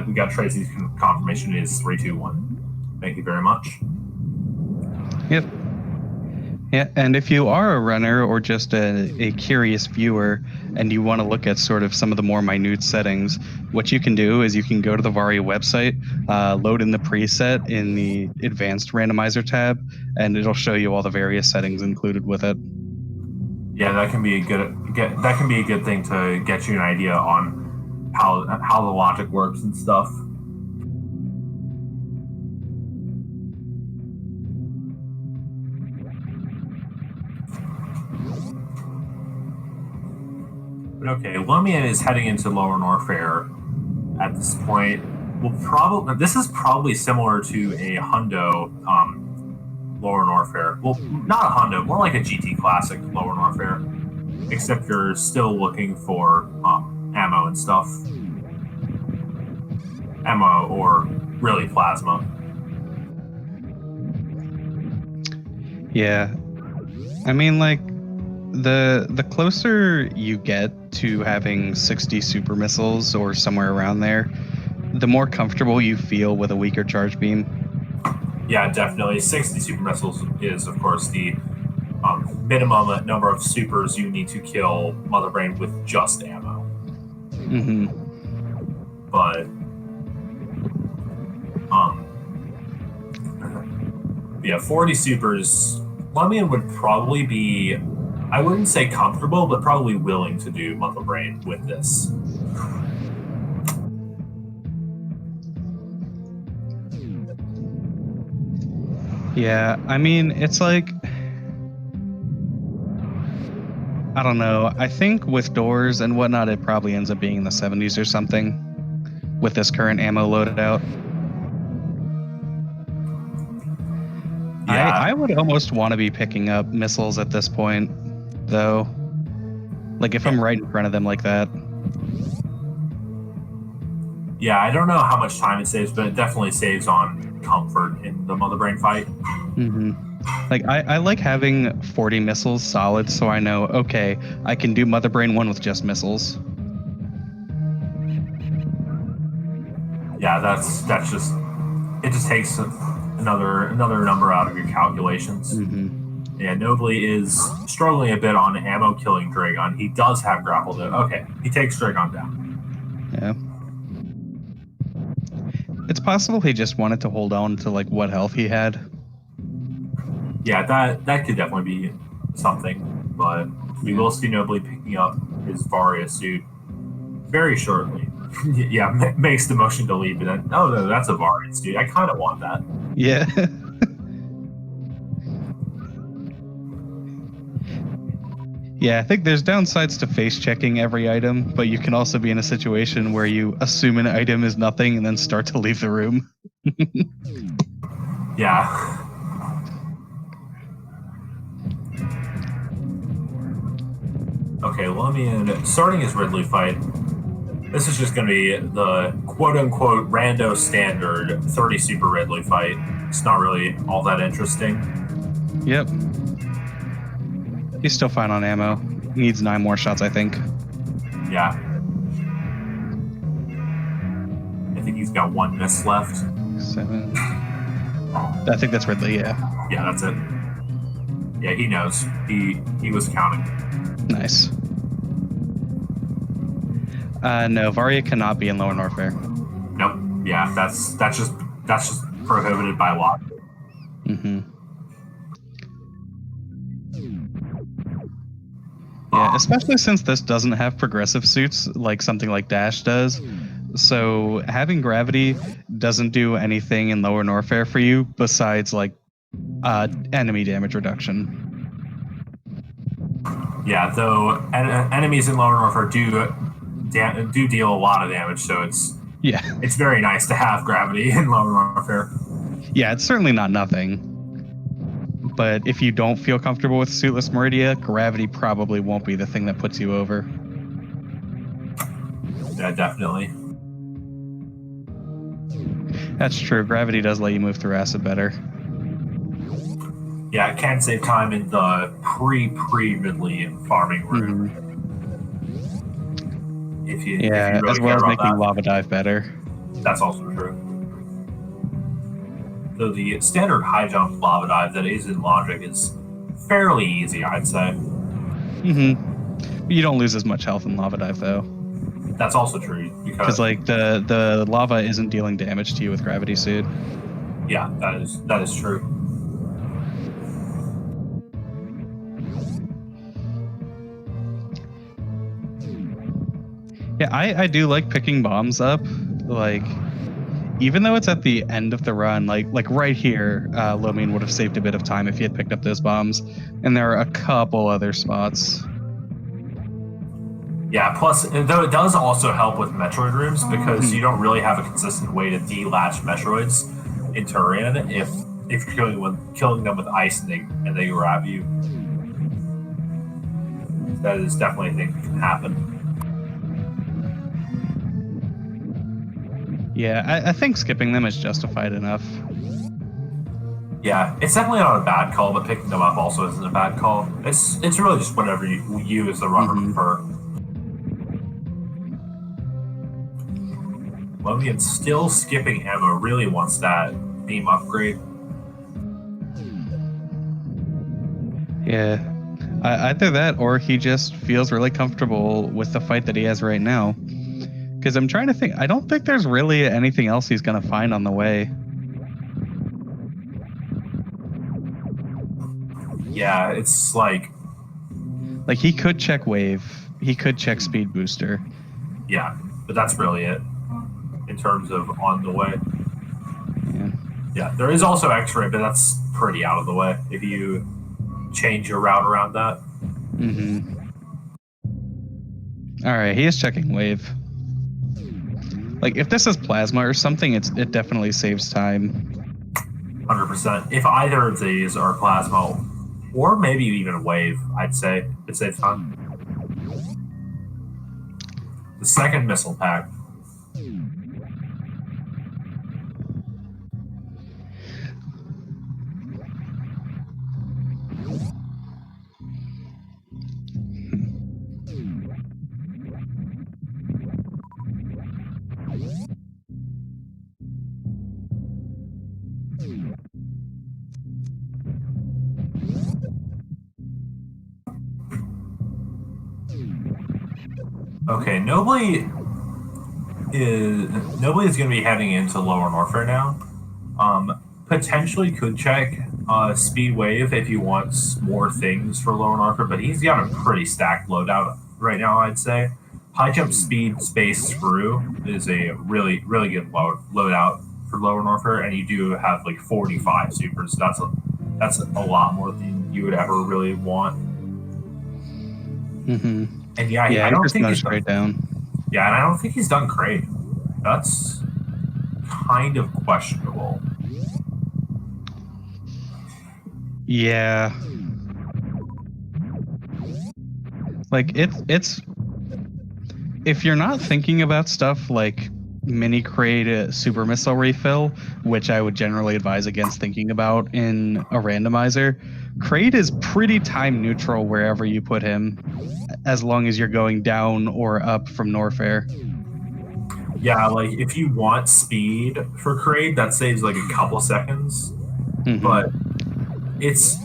we got Tracy's confirmation. It is 3-2-1. Thank you very much. Yep. Yeah, and if you are a runner or just a curious viewer and you want to look at sort of some of the more minute settings, what you can do is you can go to the Varia website, load in the preset in the advanced randomizer tab, and it'll show you all the various settings included with it. Yeah, that can be a good thing to get you an idea on how the logic works and stuff. Okay, Lumion is heading into Lower Norfair at this point. This is probably similar to a Hundo Lower Norfair. Well, not a Hundo, more like a GT Classic Lower Norfair, except you're still looking for ammo and stuff. Ammo or really plasma. Yeah, I mean, like the closer you get to having 60 super missiles or somewhere around there, the more comfortable you feel with a weaker charge beam. Yeah, definitely. 60 super missiles is, of course, the minimum number of supers you need to kill Mother Brain with just ammo. Mm-hmm. But yeah, 40 supers. Lumion would probably be, I wouldn't say comfortable, but probably willing to do Mother Brain with this. Yeah, I mean, it's like, I don't know. I think with doors and whatnot, it probably ends up being in the 70s or something with this current ammo loaded out. Yeah. I would almost want to be picking up missiles at this point, though. Like if I'm right in front of them like that. Yeah, I don't know how much time it saves, but it definitely saves on comfort in the Mother Brain fight. Mm-hmm. Like I like having 40 missiles solid, so I know, okay, I can do Mother Brain 1 with just missiles. Yeah, that's just it. Just takes another number out of your calculations. Mm-hmm. Yeah, Nobly is struggling a bit on ammo killing Dragon. He does have grapple though. Okay, he takes Dragon down. Yeah. It's possible he just wanted to hold on to like what health he had. Yeah, that could definitely be something, but we will see Nobly picking up his Varia suit very shortly. Yeah, makes the motion to leave, but then, oh no, that's a Varia suit. I kind of want that. Yeah. Yeah, I think there's downsides to face checking every item, but you can also be in a situation where you assume an item is nothing and then start to leave the room. Yeah. Okay, Lumion starting his Ridley fight. This is just going to be the quote-unquote rando standard 30 super Ridley fight. It's not really all that interesting. Yep. He's still fine on ammo. Needs 9 more shots, I think. Yeah. I think he's got 1 miss left. 7. I think that's Ridley, yeah. Yeah, that's it. Yeah, he knows. He was counting. Nice. No, Varia cannot be in Lower Norfair. Nope. Yeah, that's just prohibited by law. Mm-hmm. Yeah, especially since this doesn't have progressive suits like something like Dash does. So having gravity doesn't do anything in Lower Norfair for you besides like enemy damage reduction. Yeah, though enemies in Lower Norfair do deal a lot of damage, so it's very nice to have gravity in Lower Norfair. Yeah, it's certainly not nothing. But if you don't feel comfortable with Suitless Meridia, gravity probably won't be the thing that puts you over. Yeah, definitely. That's true. Gravity does let you move through acid better. Yeah, it can save time in the pre-Ridley farming room. Mm-hmm. If you really as well as making lava dive better. That's also true. Though the standard high jump lava dive that is in Logic is fairly easy, I'd say. Mm-hmm. You don't lose as much health in lava dive though. That's also true because like the lava isn't dealing damage to you with gravity suit. Yeah, that is true. Yeah, I do like picking bombs up. Like, even though it's at the end of the run, like right here, Lumion would have saved a bit of time if he had picked up those bombs. And there are a couple other spots. Yeah, plus, though it does also help with Metroid rooms because you Mhm. don't really have a consistent way to delatch Metroids in Turin if you're killing them with ice and they grab you. That is definitely a thing that can happen. Yeah, I think skipping them is justified enough. Yeah, it's definitely not a bad call, but picking them up also isn't a bad call. It's really just whatever you as the runner Mhm. prefer. Logan still skipping ammo really wants that beam upgrade. Yeah. Either that or he just feels really comfortable with the fight that he has right now. Because I'm trying to think, I don't think there's really anything else he's going to find on the way. Yeah, it's like, Like, he could check wave, he could check speed booster. yeah, but that's really it in terms of on the way. Yeah. Yeah, there is also X-ray, but that's pretty out of the way if you change your route around that. Mm-hmm. All right, he is checking wave. Like, if this is plasma or something, it definitely saves time. 100%. If either of these are plasma, or maybe even wave, I'd say it saves time. The second missile pack. Okay, nobody is going to be heading into Lower Norfair now. Potentially could check Speed Wave if he wants more things for Lower Norfair, but he's got a pretty stacked loadout right now, I'd say. High Jump Speed Space Screw is a really, really good loadout for Lower Norfair, and you do have like 45 supers. That's a lot more than you would ever really want. Mm-hmm. And yeah, Yeah, I he's don't just think going he's straight down. Yeah, and I don't think he's done great. That's kind of questionable. Yeah. Like, it's if you're not thinking about stuff like mini crate super missile refill, which I would generally advise against thinking about in a randomizer, crate is pretty time neutral wherever you put him, as long as you're going down or up from Norfair. Yeah, like if you want speed for Kraid, that saves like a couple seconds, Mm-hmm. but it's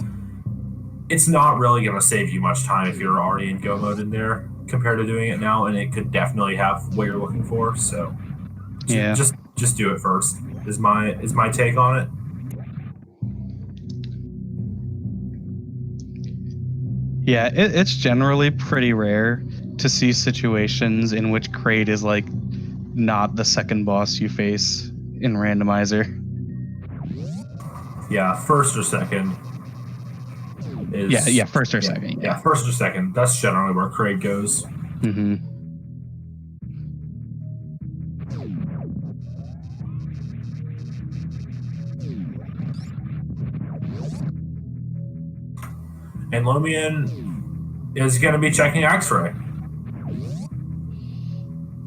it's not really going to save you much time if you're already in go mode in there compared to doing it now, and it could definitely have what you're looking for. So Yeah. just do it first. Is my take on it. Yeah, it's generally pretty rare to see situations in which crate is like not the second boss you face in randomizer. Yeah, first or second is Yeah, first or second. yeah, Yeah. first or second. That's generally where Kraid goes. Mm-hmm. And Lomian is going to be checking X-ray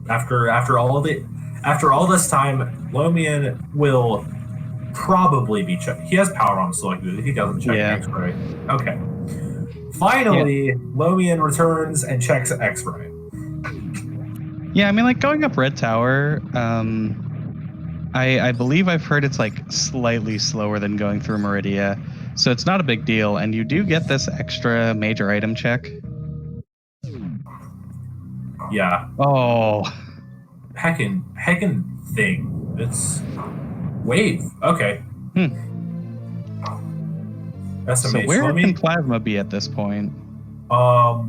after all this time. Lomian will probably be checking. He has power on selected. If he doesn't check Yeah. X-ray, okay. Finally, Lomian returns and checks X-ray. Yeah, I mean, like going up Red Tower, I believe I've heard it's like slightly slower than going through Meridia, so it's not a big deal, and you do get this extra major item check. Yeah, Oh, heckin' thing. It's wave. Okay, that's so amazing. where can Plasma be at this point?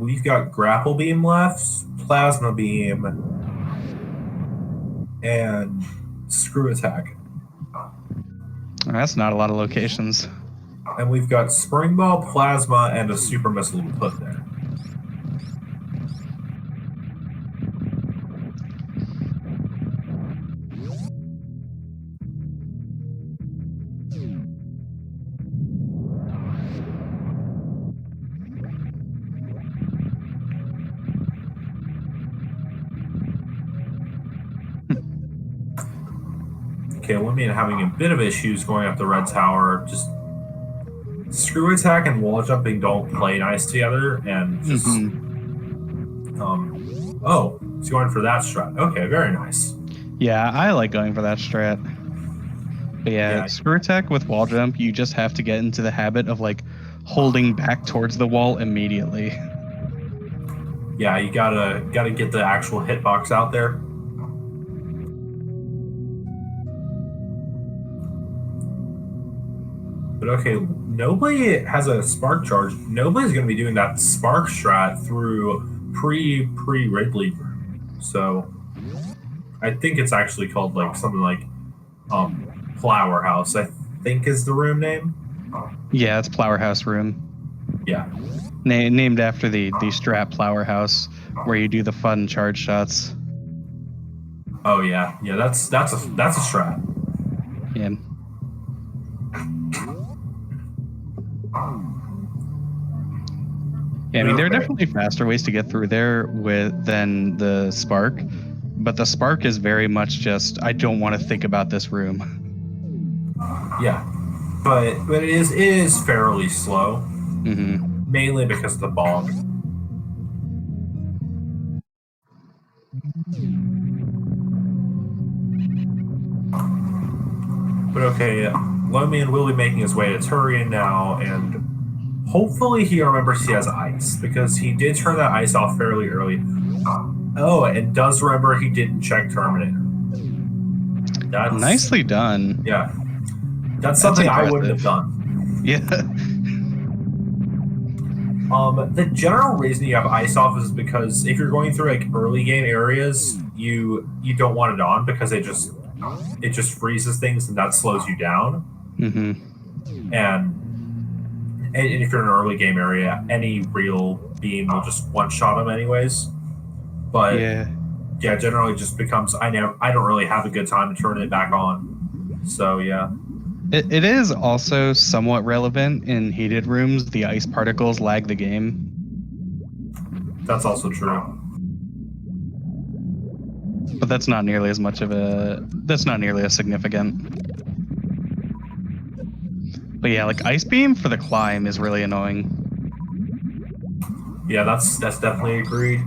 We've got grapple beam left, plasma beam, and screw attack. That's not a lot of locations. And we've got spring ball, plasma, and a super missile to put there. Okay, Lumion having a bit of issues going up the red tower. Just screw attack and wall jumping don't play nice together, and just oh, he's going for that strat. Okay, very nice. Yeah, I like going for that strat. But yeah, Yeah. screw attack with wall jump, you just have to get into the habit of like holding back towards the wall immediately. Yeah, you gotta get the actual hitbox out there. But okay, nobody has a spark charge. Nobody's going to be doing that spark strat through pre Ridley room. So I think it's actually called like something like Flower House. I think is the room name. Yeah, it's Flower House room. Yeah. Named after the strat Flower House, where you do the fun charge shots. Oh yeah, yeah. That's a strat. Yeah. Yeah, I mean, there are definitely faster ways to get through there than the spark, but the spark is very much just, I don't want to think about this room. Yeah, but it is fairly slow, mainly because of the bog. But okay, Lomian will be making his way to Turian now, and hopefully he remembers he has ice, because he did turn that ice off fairly early. Oh, and does remember he didn't check Terminator. That's nicely done. Yeah. That's something I wouldn't have done. Yeah. The general reason you have ice off is because if you're going through like early game areas, you don't want it on because it just freezes things and that slows you down. And if you're in an early game area, any real beam will just one shot them anyways. But yeah, generally it just becomes I don't really have a good time to turn it back on. So yeah. It is also somewhat relevant in heated rooms. The ice particles lag the game. That's also true. But that's not nearly as significant. But yeah, like Ice Beam for the climb is really annoying. Yeah, that's definitely agreed.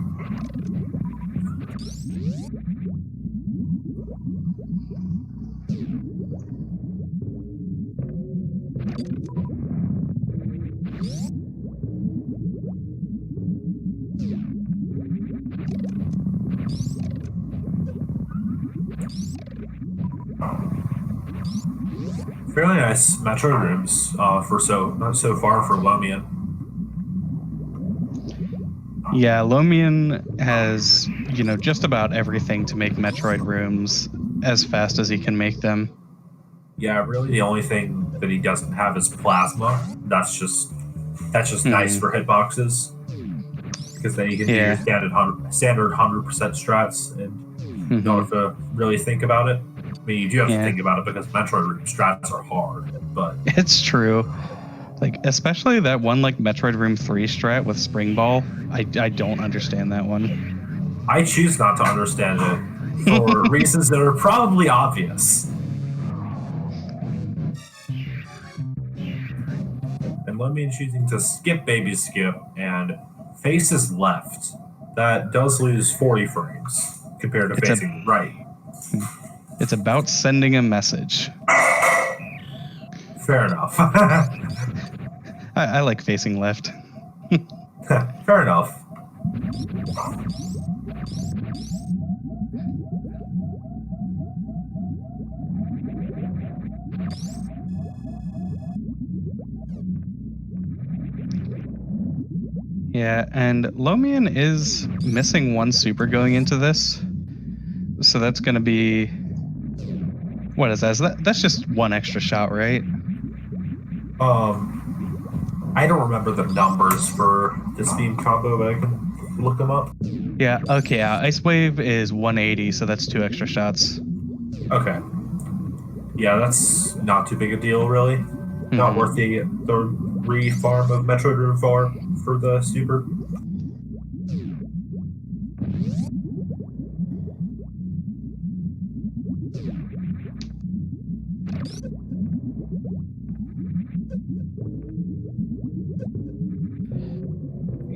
Fairly nice Metroid rooms for so far for Lomian. Yeah, Lomian has, just about everything to make Metroid rooms as fast as he can make them. Yeah, really the only thing that he doesn't have is plasma. That's just nice for hitboxes. Because then you can do your standard 100% strats and you don't have to really think about it. I mean, you do have to think about it because Metroid room strats are hard, but it's true. Like, especially that one, like, Metroid Room 3 strat with Spring Ball. I don't understand that one. I choose not to understand it for reasons that are probably obvious. And Lomian choosing to skip Baby Skip and faces left. That does lose 40 frames compared to facing right. It's about sending a message. Fair enough. I like facing left. Fair enough. Yeah, and Lomian is missing one super going into this. So that's going to be... What is that? That's just one extra shot, right? I don't remember the numbers for this beam combo, but I can look them up. Yeah, okay, Ice Wave is 180, so that's 2 extra shots. Okay. Yeah, that's not too big a deal, really. Not worth the re-farm of Metroid Room 4 for the super.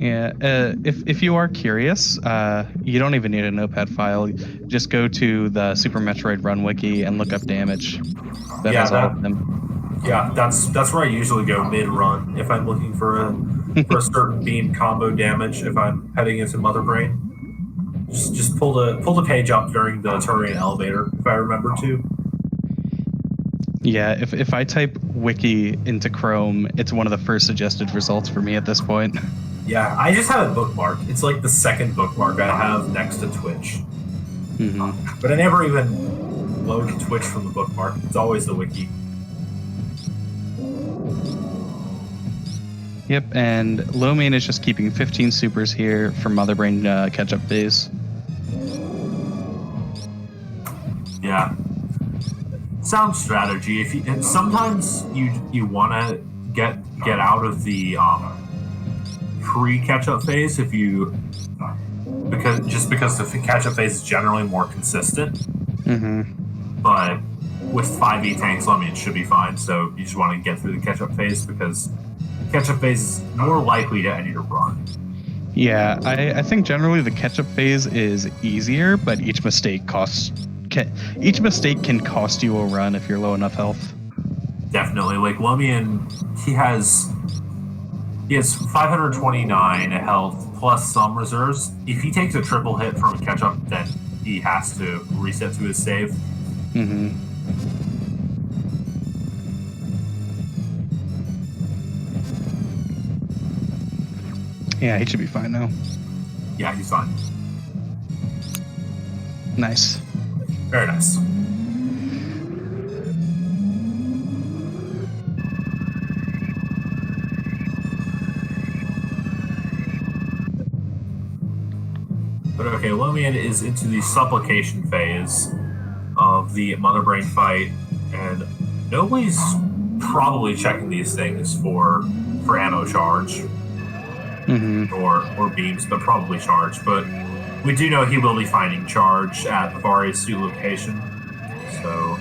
Yeah, if you are curious, you don't even need a notepad file. Just go to the Super Metroid Run wiki and look up damage. That Yeah, has all of them. that's where I usually go mid run if I'm looking for a certain beam combo damage. If I'm heading into Mother Brain, just pull the page up during the Turian elevator if I remember to. Yeah, if I type wiki into Chrome, it's one of the first suggested results for me at this point. Yeah, I just have it bookmarked. It's like the second bookmark I have next to Twitch. But I never even load Twitch from the bookmark. It's always the wiki. Yep, and Lomain is just keeping 15 supers here for Mother Brain catch-up phase. Yeah, sound strategy. And sometimes you want to get out of the pre-catch-up phase because the catch-up phase is generally more consistent. But with 5e tanks, I mean, it should be fine. So you just want to get through the catch-up phase because catch-up phase is more likely to end your run. Yeah, I think generally the catch-up phase is easier, but each mistake can cost you a run if you're low enough health. Definitely, like Lumian, he has 529 health plus some reserves. If he takes a triple hit from a catch-up, then he has to reset to his save. Yeah, he should be fine now. Yeah, he's fine. Nice. Very nice. But okay, Lumian is into the supplication phase of the Mother Brain fight, and nobody's probably checking these things for ammo charge or beams, but probably charge. But we do know he will be finding charge at Various Suit location. So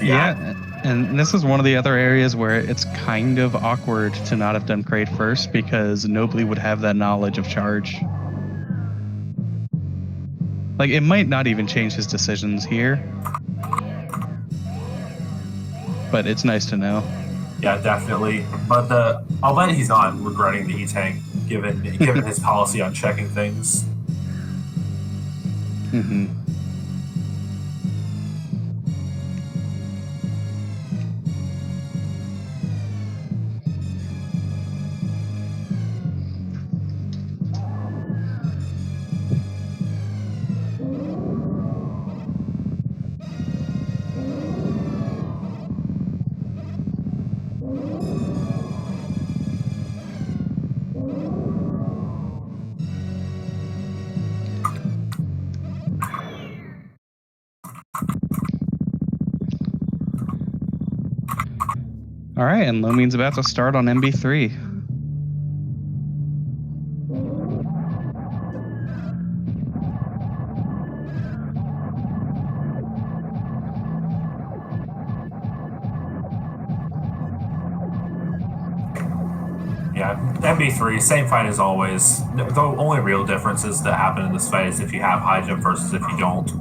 yeah, and this is one of the other areas where it's kind of awkward to not have done crate first because nobody would have that knowledge of charge. Like, it might not even change his decisions here, but it's nice to know. Yeah, definitely. But I'll bet he's not regretting the E-Tank given his policy on checking things. All right, and Lomian's about to start on MB3. Yeah, MB3, same fight as always. The only real differences that happen in this fight is if you have high jump versus if you don't.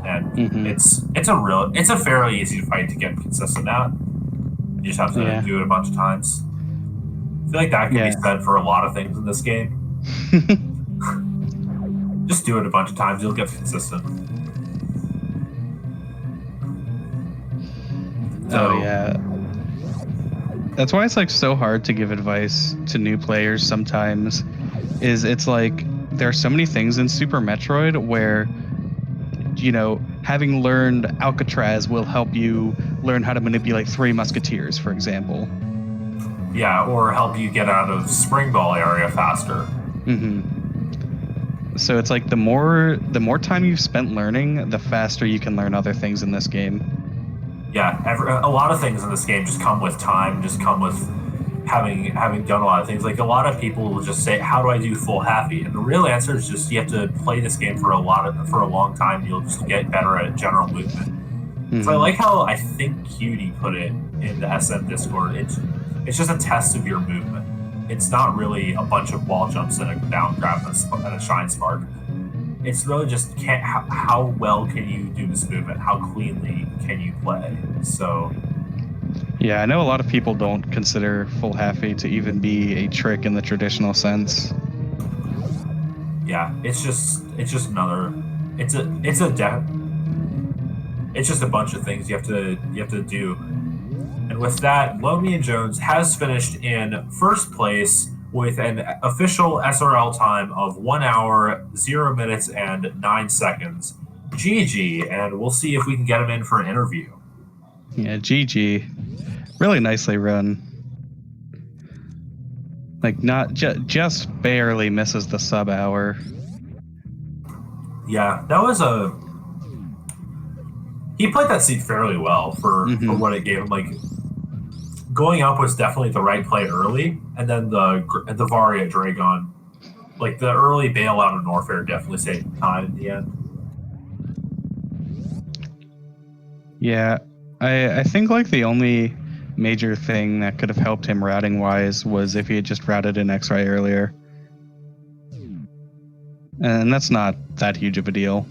And it's a fairly easy fight to get consistent at. You just have to do it a bunch of times. I feel like that can be said for a lot of things in this game. Just do it a bunch of times, you'll get consistent. Oh yeah. That's why it's like so hard to give advice to new players sometimes. It's like there are so many things in Super Metroid where, you know, having learned Alcatraz will help you learn how to manipulate 3 Musketeers, for example. Yeah, or help you get out of Spring Ball area faster. So it's like the more time you've spent learning, the faster you can learn other things in this game. Yeah, a lot of things in this game just come with time, just come with having done a lot of things. Like a lot of people will just say, "How do I do full happy?" And the real answer is just you have to play this game for a long time. You'll just get better at general movement. So I like how I think Cutie put it in the SM Discord. It's just a test of your movement. it's not really a bunch of wall jumps and a down grab and a shine spark. It's really just how well can you do this movement? How cleanly can you play? So Yeah, I know a lot of people don't consider full halfie to even be a trick in the traditional sense. yeah, it's just another. It's just a bunch of things you have to do. And with that, Lomi and Jones has finished in first place with an official SRL time of 1 hour, 0 minutes, and 9 seconds. GG, and we'll see if we can get him in for an interview. Yeah, GG. Really nicely run. Like, not just barely misses the sub hour. Yeah, that was a. He played that seat fairly well for what it gave him. Like, going up was definitely the right play early, and then the Varia Dragon, like the early bailout of Norfair definitely saved time in the end. Yeah, I think like the only major thing that could have helped him routing wise was if he had just routed an X-ray earlier. And that's not that huge of a deal.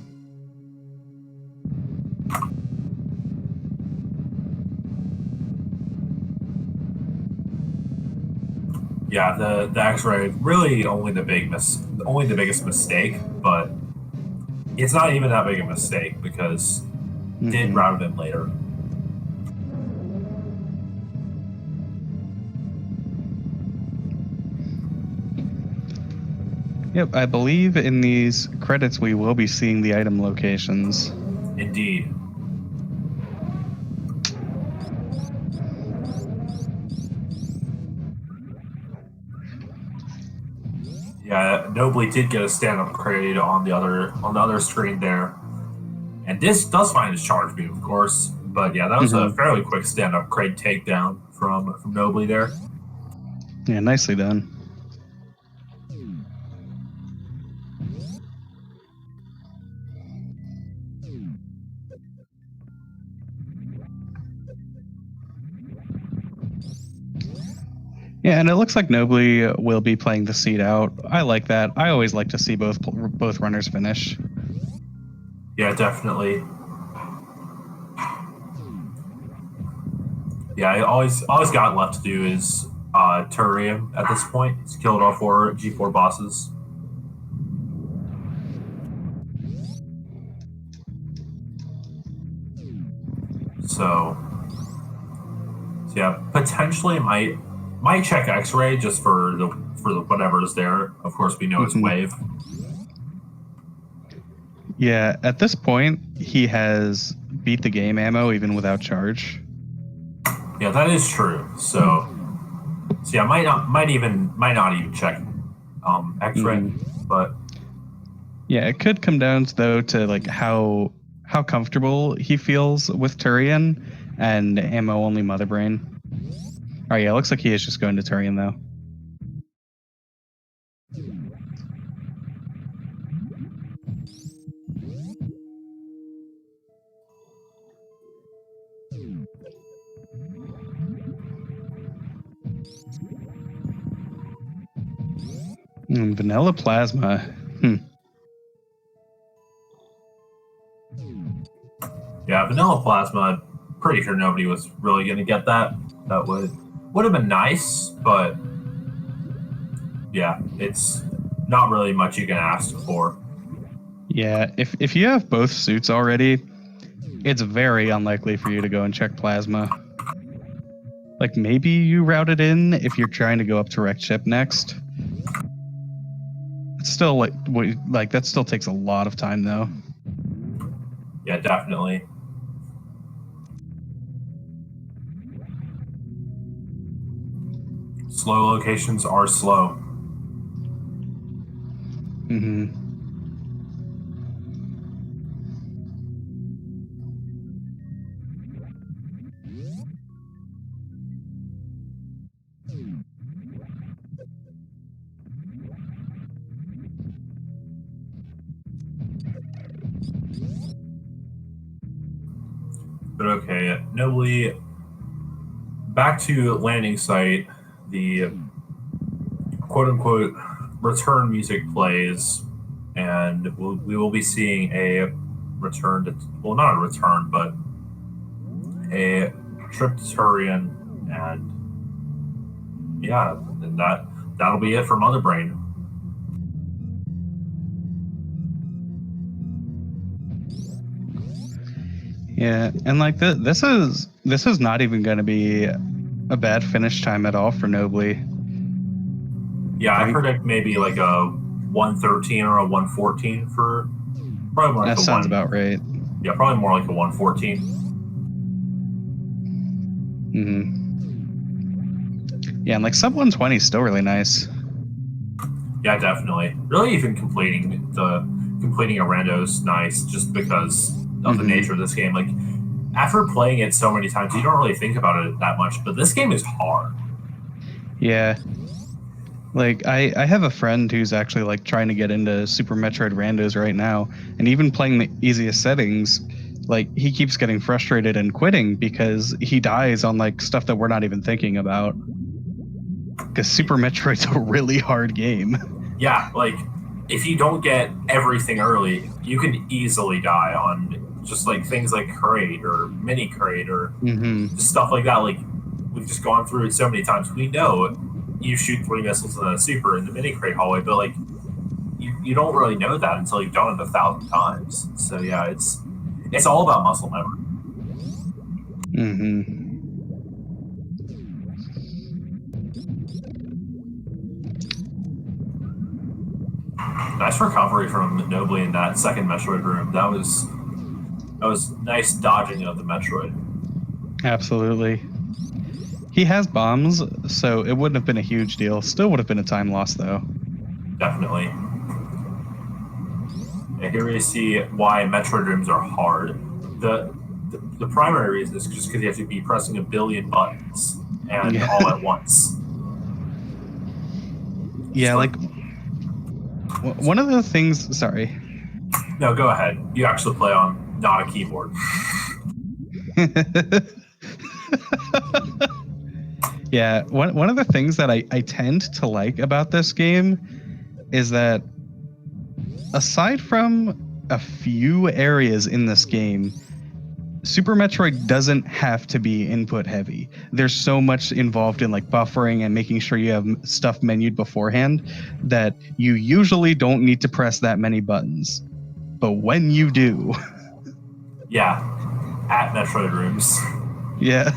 Yeah, the X-ray really only the biggest mistake, but it's not even that big a mistake because did route him later. Yep, I believe in these credits we will be seeing the item locations. Indeed. Yeah, Nobly did get a stand-up crate on the other screen there, and this does find his charge beam, of course. But yeah, that was a fairly quick stand-up crate takedown from Nobly there. Yeah, nicely done. Yeah, and it looks like Nobly will be playing the seat out. I like that. I always like to see both runners finish. Yeah, definitely. Yeah, always got left to do is Turium at this point. He's killed all 4 G4 bosses. So yeah, potentially might check X-ray just for the whatever is there. Of course, we know it's wave. Yeah, at this point, he has beat the game ammo even without charge. Yeah, that is true. So yeah, might not even check X-ray, but yeah, it could come down though to like how comfortable he feels with Turian and ammo only Mother Brain. Oh yeah, looks like he is just going to Turian though. Vanilla Plasma. Yeah, Vanilla Plasma. Pretty sure nobody was really going to get that. That would have been nice, but yeah, it's not really much you can ask for. Yeah, if you have both suits already, it's very unlikely for you to go and check Plasma. Like maybe you route it in if you're trying to go up to Wrecked Ship next. It's still like that still takes a lot of time though. Yeah, definitely. Slow locations are slow. But okay, Nobly back to landing site. The quote unquote return music plays, and we will be seeing a return to, well, not a return, but a trip to Turian, and yeah, and that'll be it for Mother Brain. Yeah, and like this is not even going to be a bad finish time at all for Nobly. Yeah, I predict maybe like a 113 or a 114 for probably more like That a sounds one. about right. Yeah, probably more like a 114. Yeah, and like sub 120 is still really nice. Yeah, definitely. Really, even completing a rando is nice just because of the nature of this game. Like, after playing it so many times, you don't really think about it that much. But this game is hard. Yeah. Like I have a friend who's actually like trying to get into Super Metroid randos right now, and even playing the easiest settings, like he keeps getting frustrated and quitting because he dies on like stuff that we're not even thinking about. Because Super Metroid's a really hard game. Yeah, like if you don't get everything early, you can easily die on just like things like crate or mini crate or just stuff like that. Like we've just gone through it so many times. We know you shoot 3 missiles in a super in the mini crate hallway, but like you don't really know that until you've done it 1,000 times. So yeah, it's all about muscle memory. Nice recovery from Nobly in that second Metroid room. That was nice dodging of the Metroid. Absolutely. He has bombs, so it wouldn't have been a huge deal. Still would have been a time loss, though. Definitely. And here we see why Metroid rooms are hard. The primary reason is just because you have to be pressing 1 billion buttons and all at once. Yeah, like one of the things. Sorry. No, go ahead. You actually play on not a keyboard. Yeah, one of the things that I tend to like about this game is that aside from a few areas in this game, Super Metroid doesn't have to be input heavy. There's so much involved in like buffering and making sure you have stuff menued beforehand that you usually don't need to press that many buttons. But when you do... Yeah, at Metroid rooms. Yeah.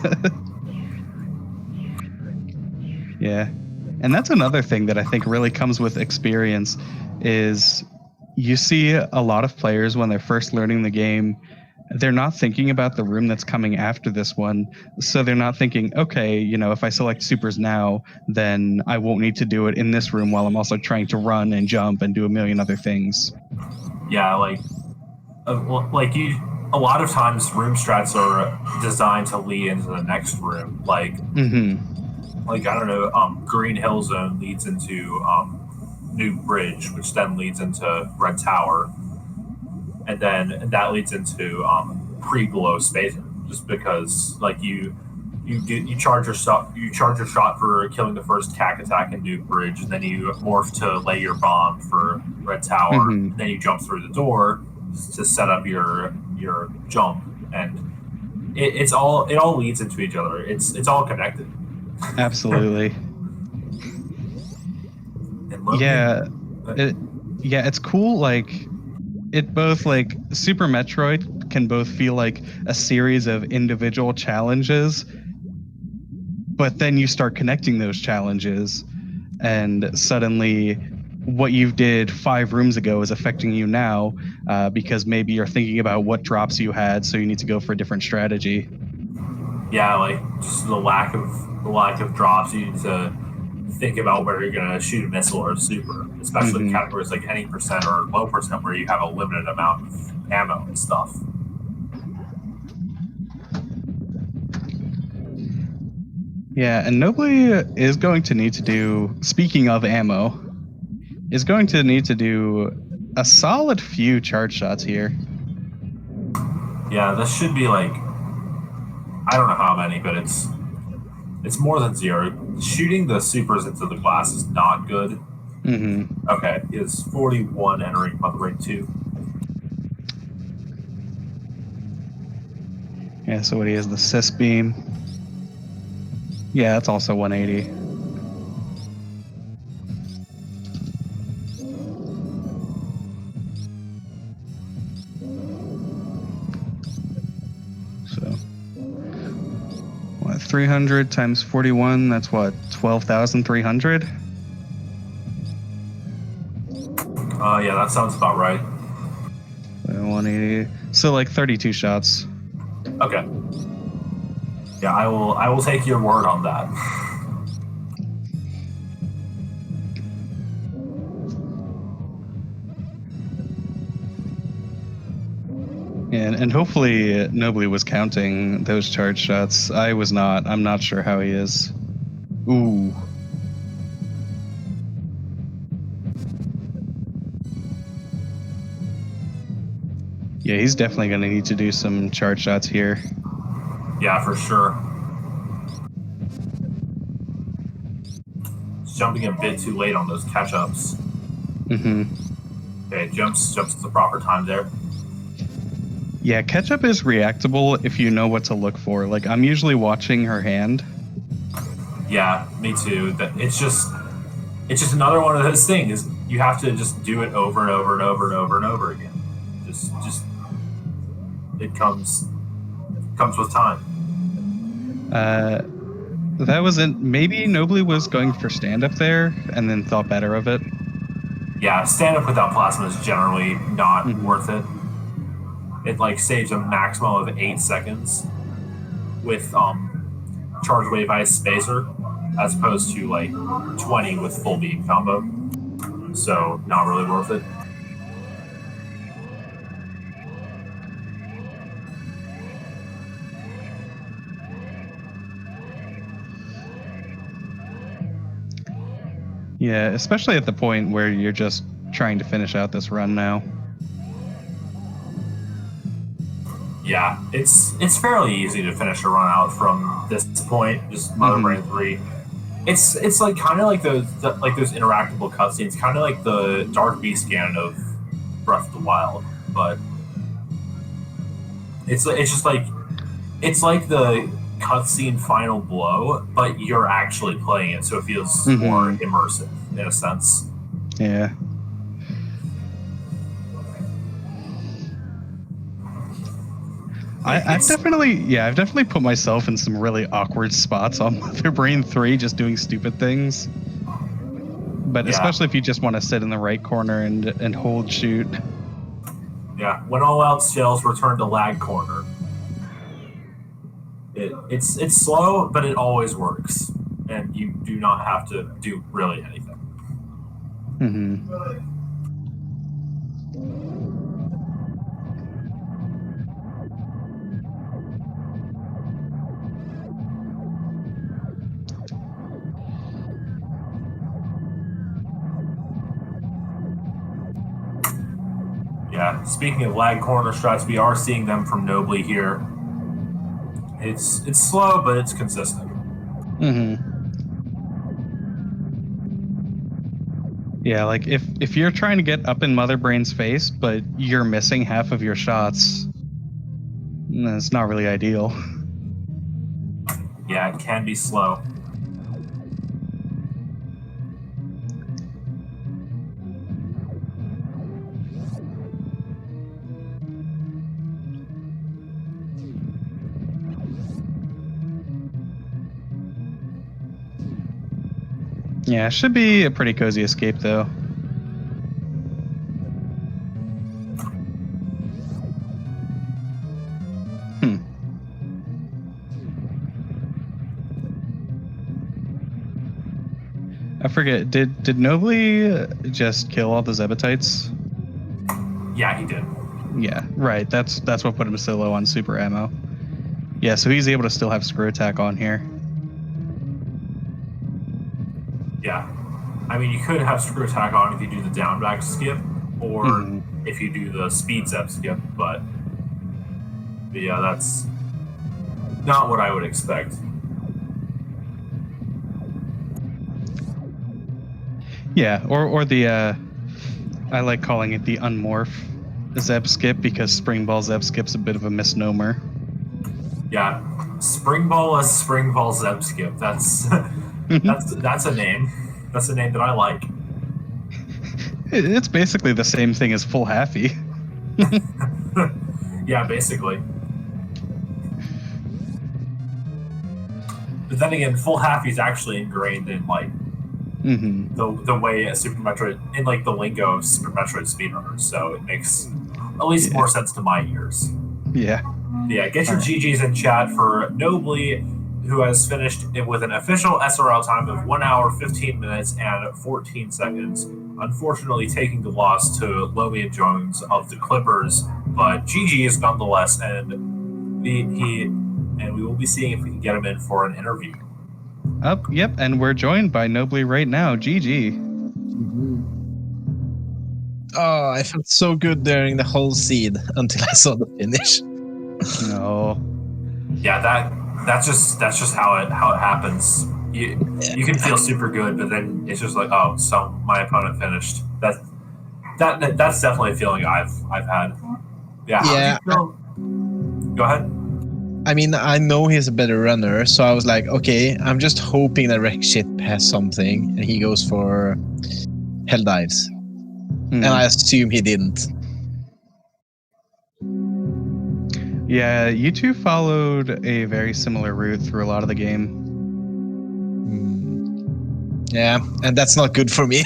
Yeah. And that's another thing that I think really comes with experience is you see a lot of players when they're first learning the game, they're not thinking about the room that's coming after this one. So they're not thinking, okay, you know, if I select supers now, then I won't need to do it in this room while I'm also trying to run and jump and do a million other things. Yeah, like a lot of times room strats are designed to lead into the next room. Like, like I don't know, Green Hill Zone leads into New Bridge, which then leads into Red Tower, and then that leads into pre-glow space. Just because, like you charge your shot for killing the first cack attack in New Bridge, and then you morph to lay your bomb for Red Tower, and then you jump through the door to set up your jump, and it all leads into each other. It's all connected. Absolutely. Yeah, it's cool. Like it both like Super Metroid can both feel like a series of individual challenges, but then you start connecting those challenges, and suddenly what you did 5 rooms ago is affecting you now because maybe you're thinking about what drops you had, so you need to go for a different strategy. Yeah, like just the lack of drops. You need to think about where you're gonna shoot a missile or a super, especially categories like any percent or low percent where you have a limited amount of ammo and stuff. Yeah, and Nobly is going to need to do, speaking of ammo, is going to need to do a solid few charge shots here. Yeah, this should be like, I don't know how many, but it's It's more than 0. Shooting the supers into the glass is not good. Mm-hmm. Okay, he is 41 entering Mother Brain 2. Yeah, so what he has, the cis beam. Yeah, that's also 180. So, what, 300 times 41, that's what, 12,300? Yeah, that sounds about right. 180. So like 32 shots. Okay. Yeah, I will take your word on that. And hopefully nobody was counting those charge shots. I was not. I'm not sure how he is. Ooh. Yeah, he's definitely going to need to do some charge shots here. Yeah, for sure. He's jumping a bit too late on those catch-ups. Mm-hmm. Okay, jumps at the proper time there. Yeah, catch-up is reactable if you know what to look for. Like, I'm usually watching her hand. Yeah, me too. It's just another one of those things. You have to just do it over and over and over and over and over again. Just it comes with time. That wasn't. Maybe Nobly was going for stand-up there and then thought better of it. Yeah, stand up without plasma is generally not Mhm. worth it. It like saves a maximum of 8 seconds with charge wave ice spacer, as opposed to like 20 with full beam combo. So not really worth it. Yeah, especially at the point where you're just trying to finish out this run now. Yeah, it's fairly easy to finish a run out from this point. Just Mother Brain 3. It's like kind of like those interactable cutscenes, kind of like the Dark Beast Ganon of Breath of the Wild, but it's just like it's like the cutscene final blow, but you're actually playing it, so it feels more immersive in a sense. Yeah. I've definitely put myself in some really awkward spots on Mother Brain 3 just doing stupid things. But especially if you just want to sit in the right corner and hold shoot. Yeah, when all else fails, return to lag corner. It's slow, but it always works, and you do not have to do really anything. Mm-hmm. Yeah, speaking of lag corner strats, we are seeing them from Nobly here. It's slow, but it's consistent. Mm-hmm. Yeah, like if you're trying to get up in Mother Brain's face, but you're missing half of your shots, that's not really ideal. Yeah, it can be slow. Yeah, should be a pretty cozy escape though. I forget. Did Nobly just kill all the Zebatites? Yeah, he did. Yeah, right. That's what put him so low on super ammo. Yeah, so he's able to still have screw attack on here. Yeah. I mean, you could have screw attack on if you do the down back skip, or if you do the speed zep skip, but yeah, that's not what I would expect. Yeah, or the I like calling it the unmorph Zeb skip because Spring Ball Zeb skip's a bit of a misnomer. Yeah, Spring Ball as Spring Ball Zeb Skip. That's that's a name. That's a name that I like. It's basically the same thing as Full Happy. Yeah, basically. But then again, Full Happy is actually ingrained in like the way Super Metroid in like the lingo of Super Metroid speedrunners, so it makes at least more sense to my ears. Yeah. Yeah, get your GGs in chat for Nobly, who has finished it with an official SRL time of 1 hour, 15 minutes, and 14 seconds. Unfortunately, taking the loss to Lomian Jones of the Clippers, but GGs nonetheless, and we will be seeing if we can get him in for an interview. Yep, and we're joined by Nobly right now. GG. Oh, I felt so good during the whole seed until I saw the finish. No. Yeah, that's just how it happens. You can feel super good, but then it's just like, oh, so my opponent finished. That's definitely a feeling I've had. Yeah. How do you feel? Go ahead. I mean, I know he's a better runner, so I was like, okay, I'm just hoping that Wreck Ship has something, and he goes for Hell Dives. And I assume he didn't. Yeah, you two followed a very similar route through a lot of the game. Yeah, and that's not good for me.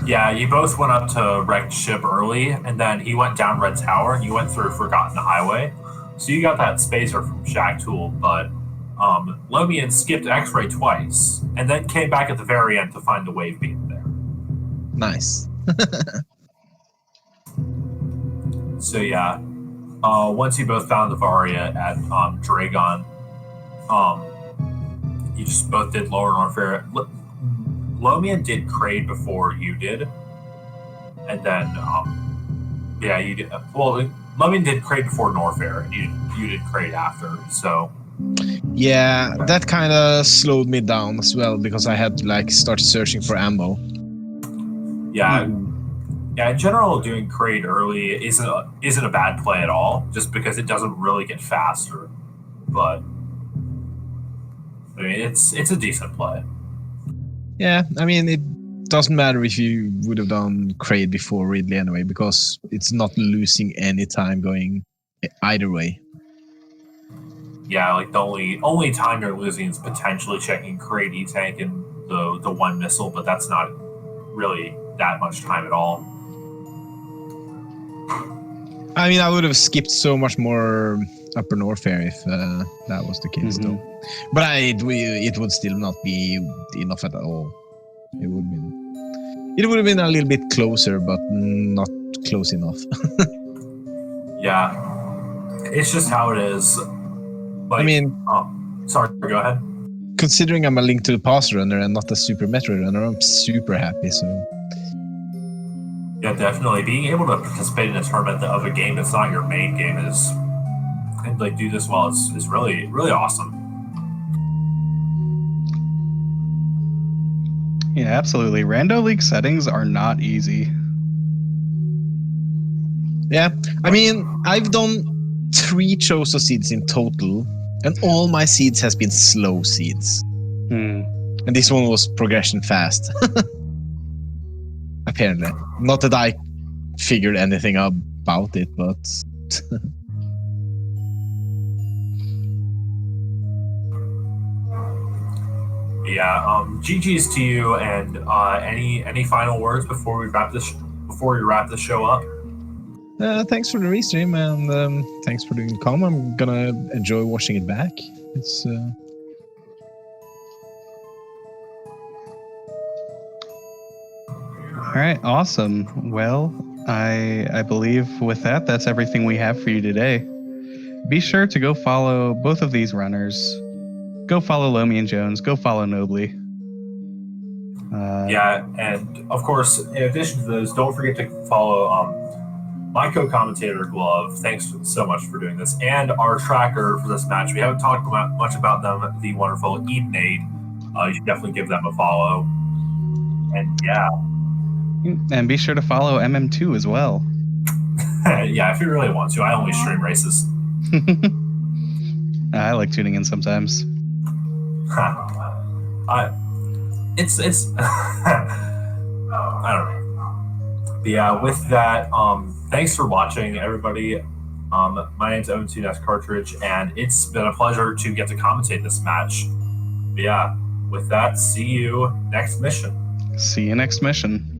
Yeah, you both went up to Wrecked Ship early, and then he went down Red Tower, and you went through Forgotten Highway. So you got that spacer from Shack Tool, but Lomian skipped X-Ray twice, and then came back at the very end to find the wave beam there. Nice. So yeah, once you both found the Varia at Dragon, you just both did Lower Norfair. Lomian did Kraid before you did, and then yeah, you did. Well, Lomian did Kraid before Norfair, and you did Kraid after. So yeah, that kind of slowed me down as well because I had to like start searching for ammo. Yeah. Yeah, in general, doing Kraid early isn't a bad play at all, just because it doesn't really get faster. But I mean, it's a decent play. Yeah, I mean, it doesn't matter if you would have done Kraid before Ridley anyway, because it's not losing any time going either way. Yeah, like the only time you're losing is potentially checking Kraid E-Tank and the one missile, but that's not really that much time at all. I mean, I would have skipped so much more Upper Norfair if that was the case, though. But it would still not be enough at all. It would have been a little bit closer, but not close enough. Yeah, it's just how it is. Like, I mean, sorry, go ahead. Considering I'm a Link to the Past runner and not a Super Metroid runner, I'm super happy. So. Yeah, definitely. Being able to participate in a tournament of a game that's not your main game and like do this well is really, really awesome. Yeah, absolutely. Rando League settings are not easy. Yeah, I mean, I've done 3 Chozo seeds in total, and all my seeds has been slow seeds. And this one was progression fast. Apparently. Not that I figured anything about it, but... Yeah, GG's to you, and any final words before we wrap the show up? Thanks for the restream, and thanks for doing the com. I'm gonna enjoy watching it back. It's All right, awesome. Well, I believe with that's everything we have for you today. Be sure to go follow both of these runners. Go follow Lomian Jones. Go follow Nobly. Yeah, and of course, in addition to those, don't forget to follow my co-commentator Glove. Thanks so much for doing this, and our tracker for this match. We haven't talked much about them. The wonderful Edenade. You should definitely give them a follow. And then, of course, And yeah. And be sure to follow MM2 as well. Yeah, if you really want to. I only stream races. I like tuning in sometimes. It's I don't know. But yeah, with that, thanks for watching, everybody. My name's Owen2Next Cartridge, and it's been a pleasure to get to commentate this match. But yeah, with that, see you next mission. See you next mission.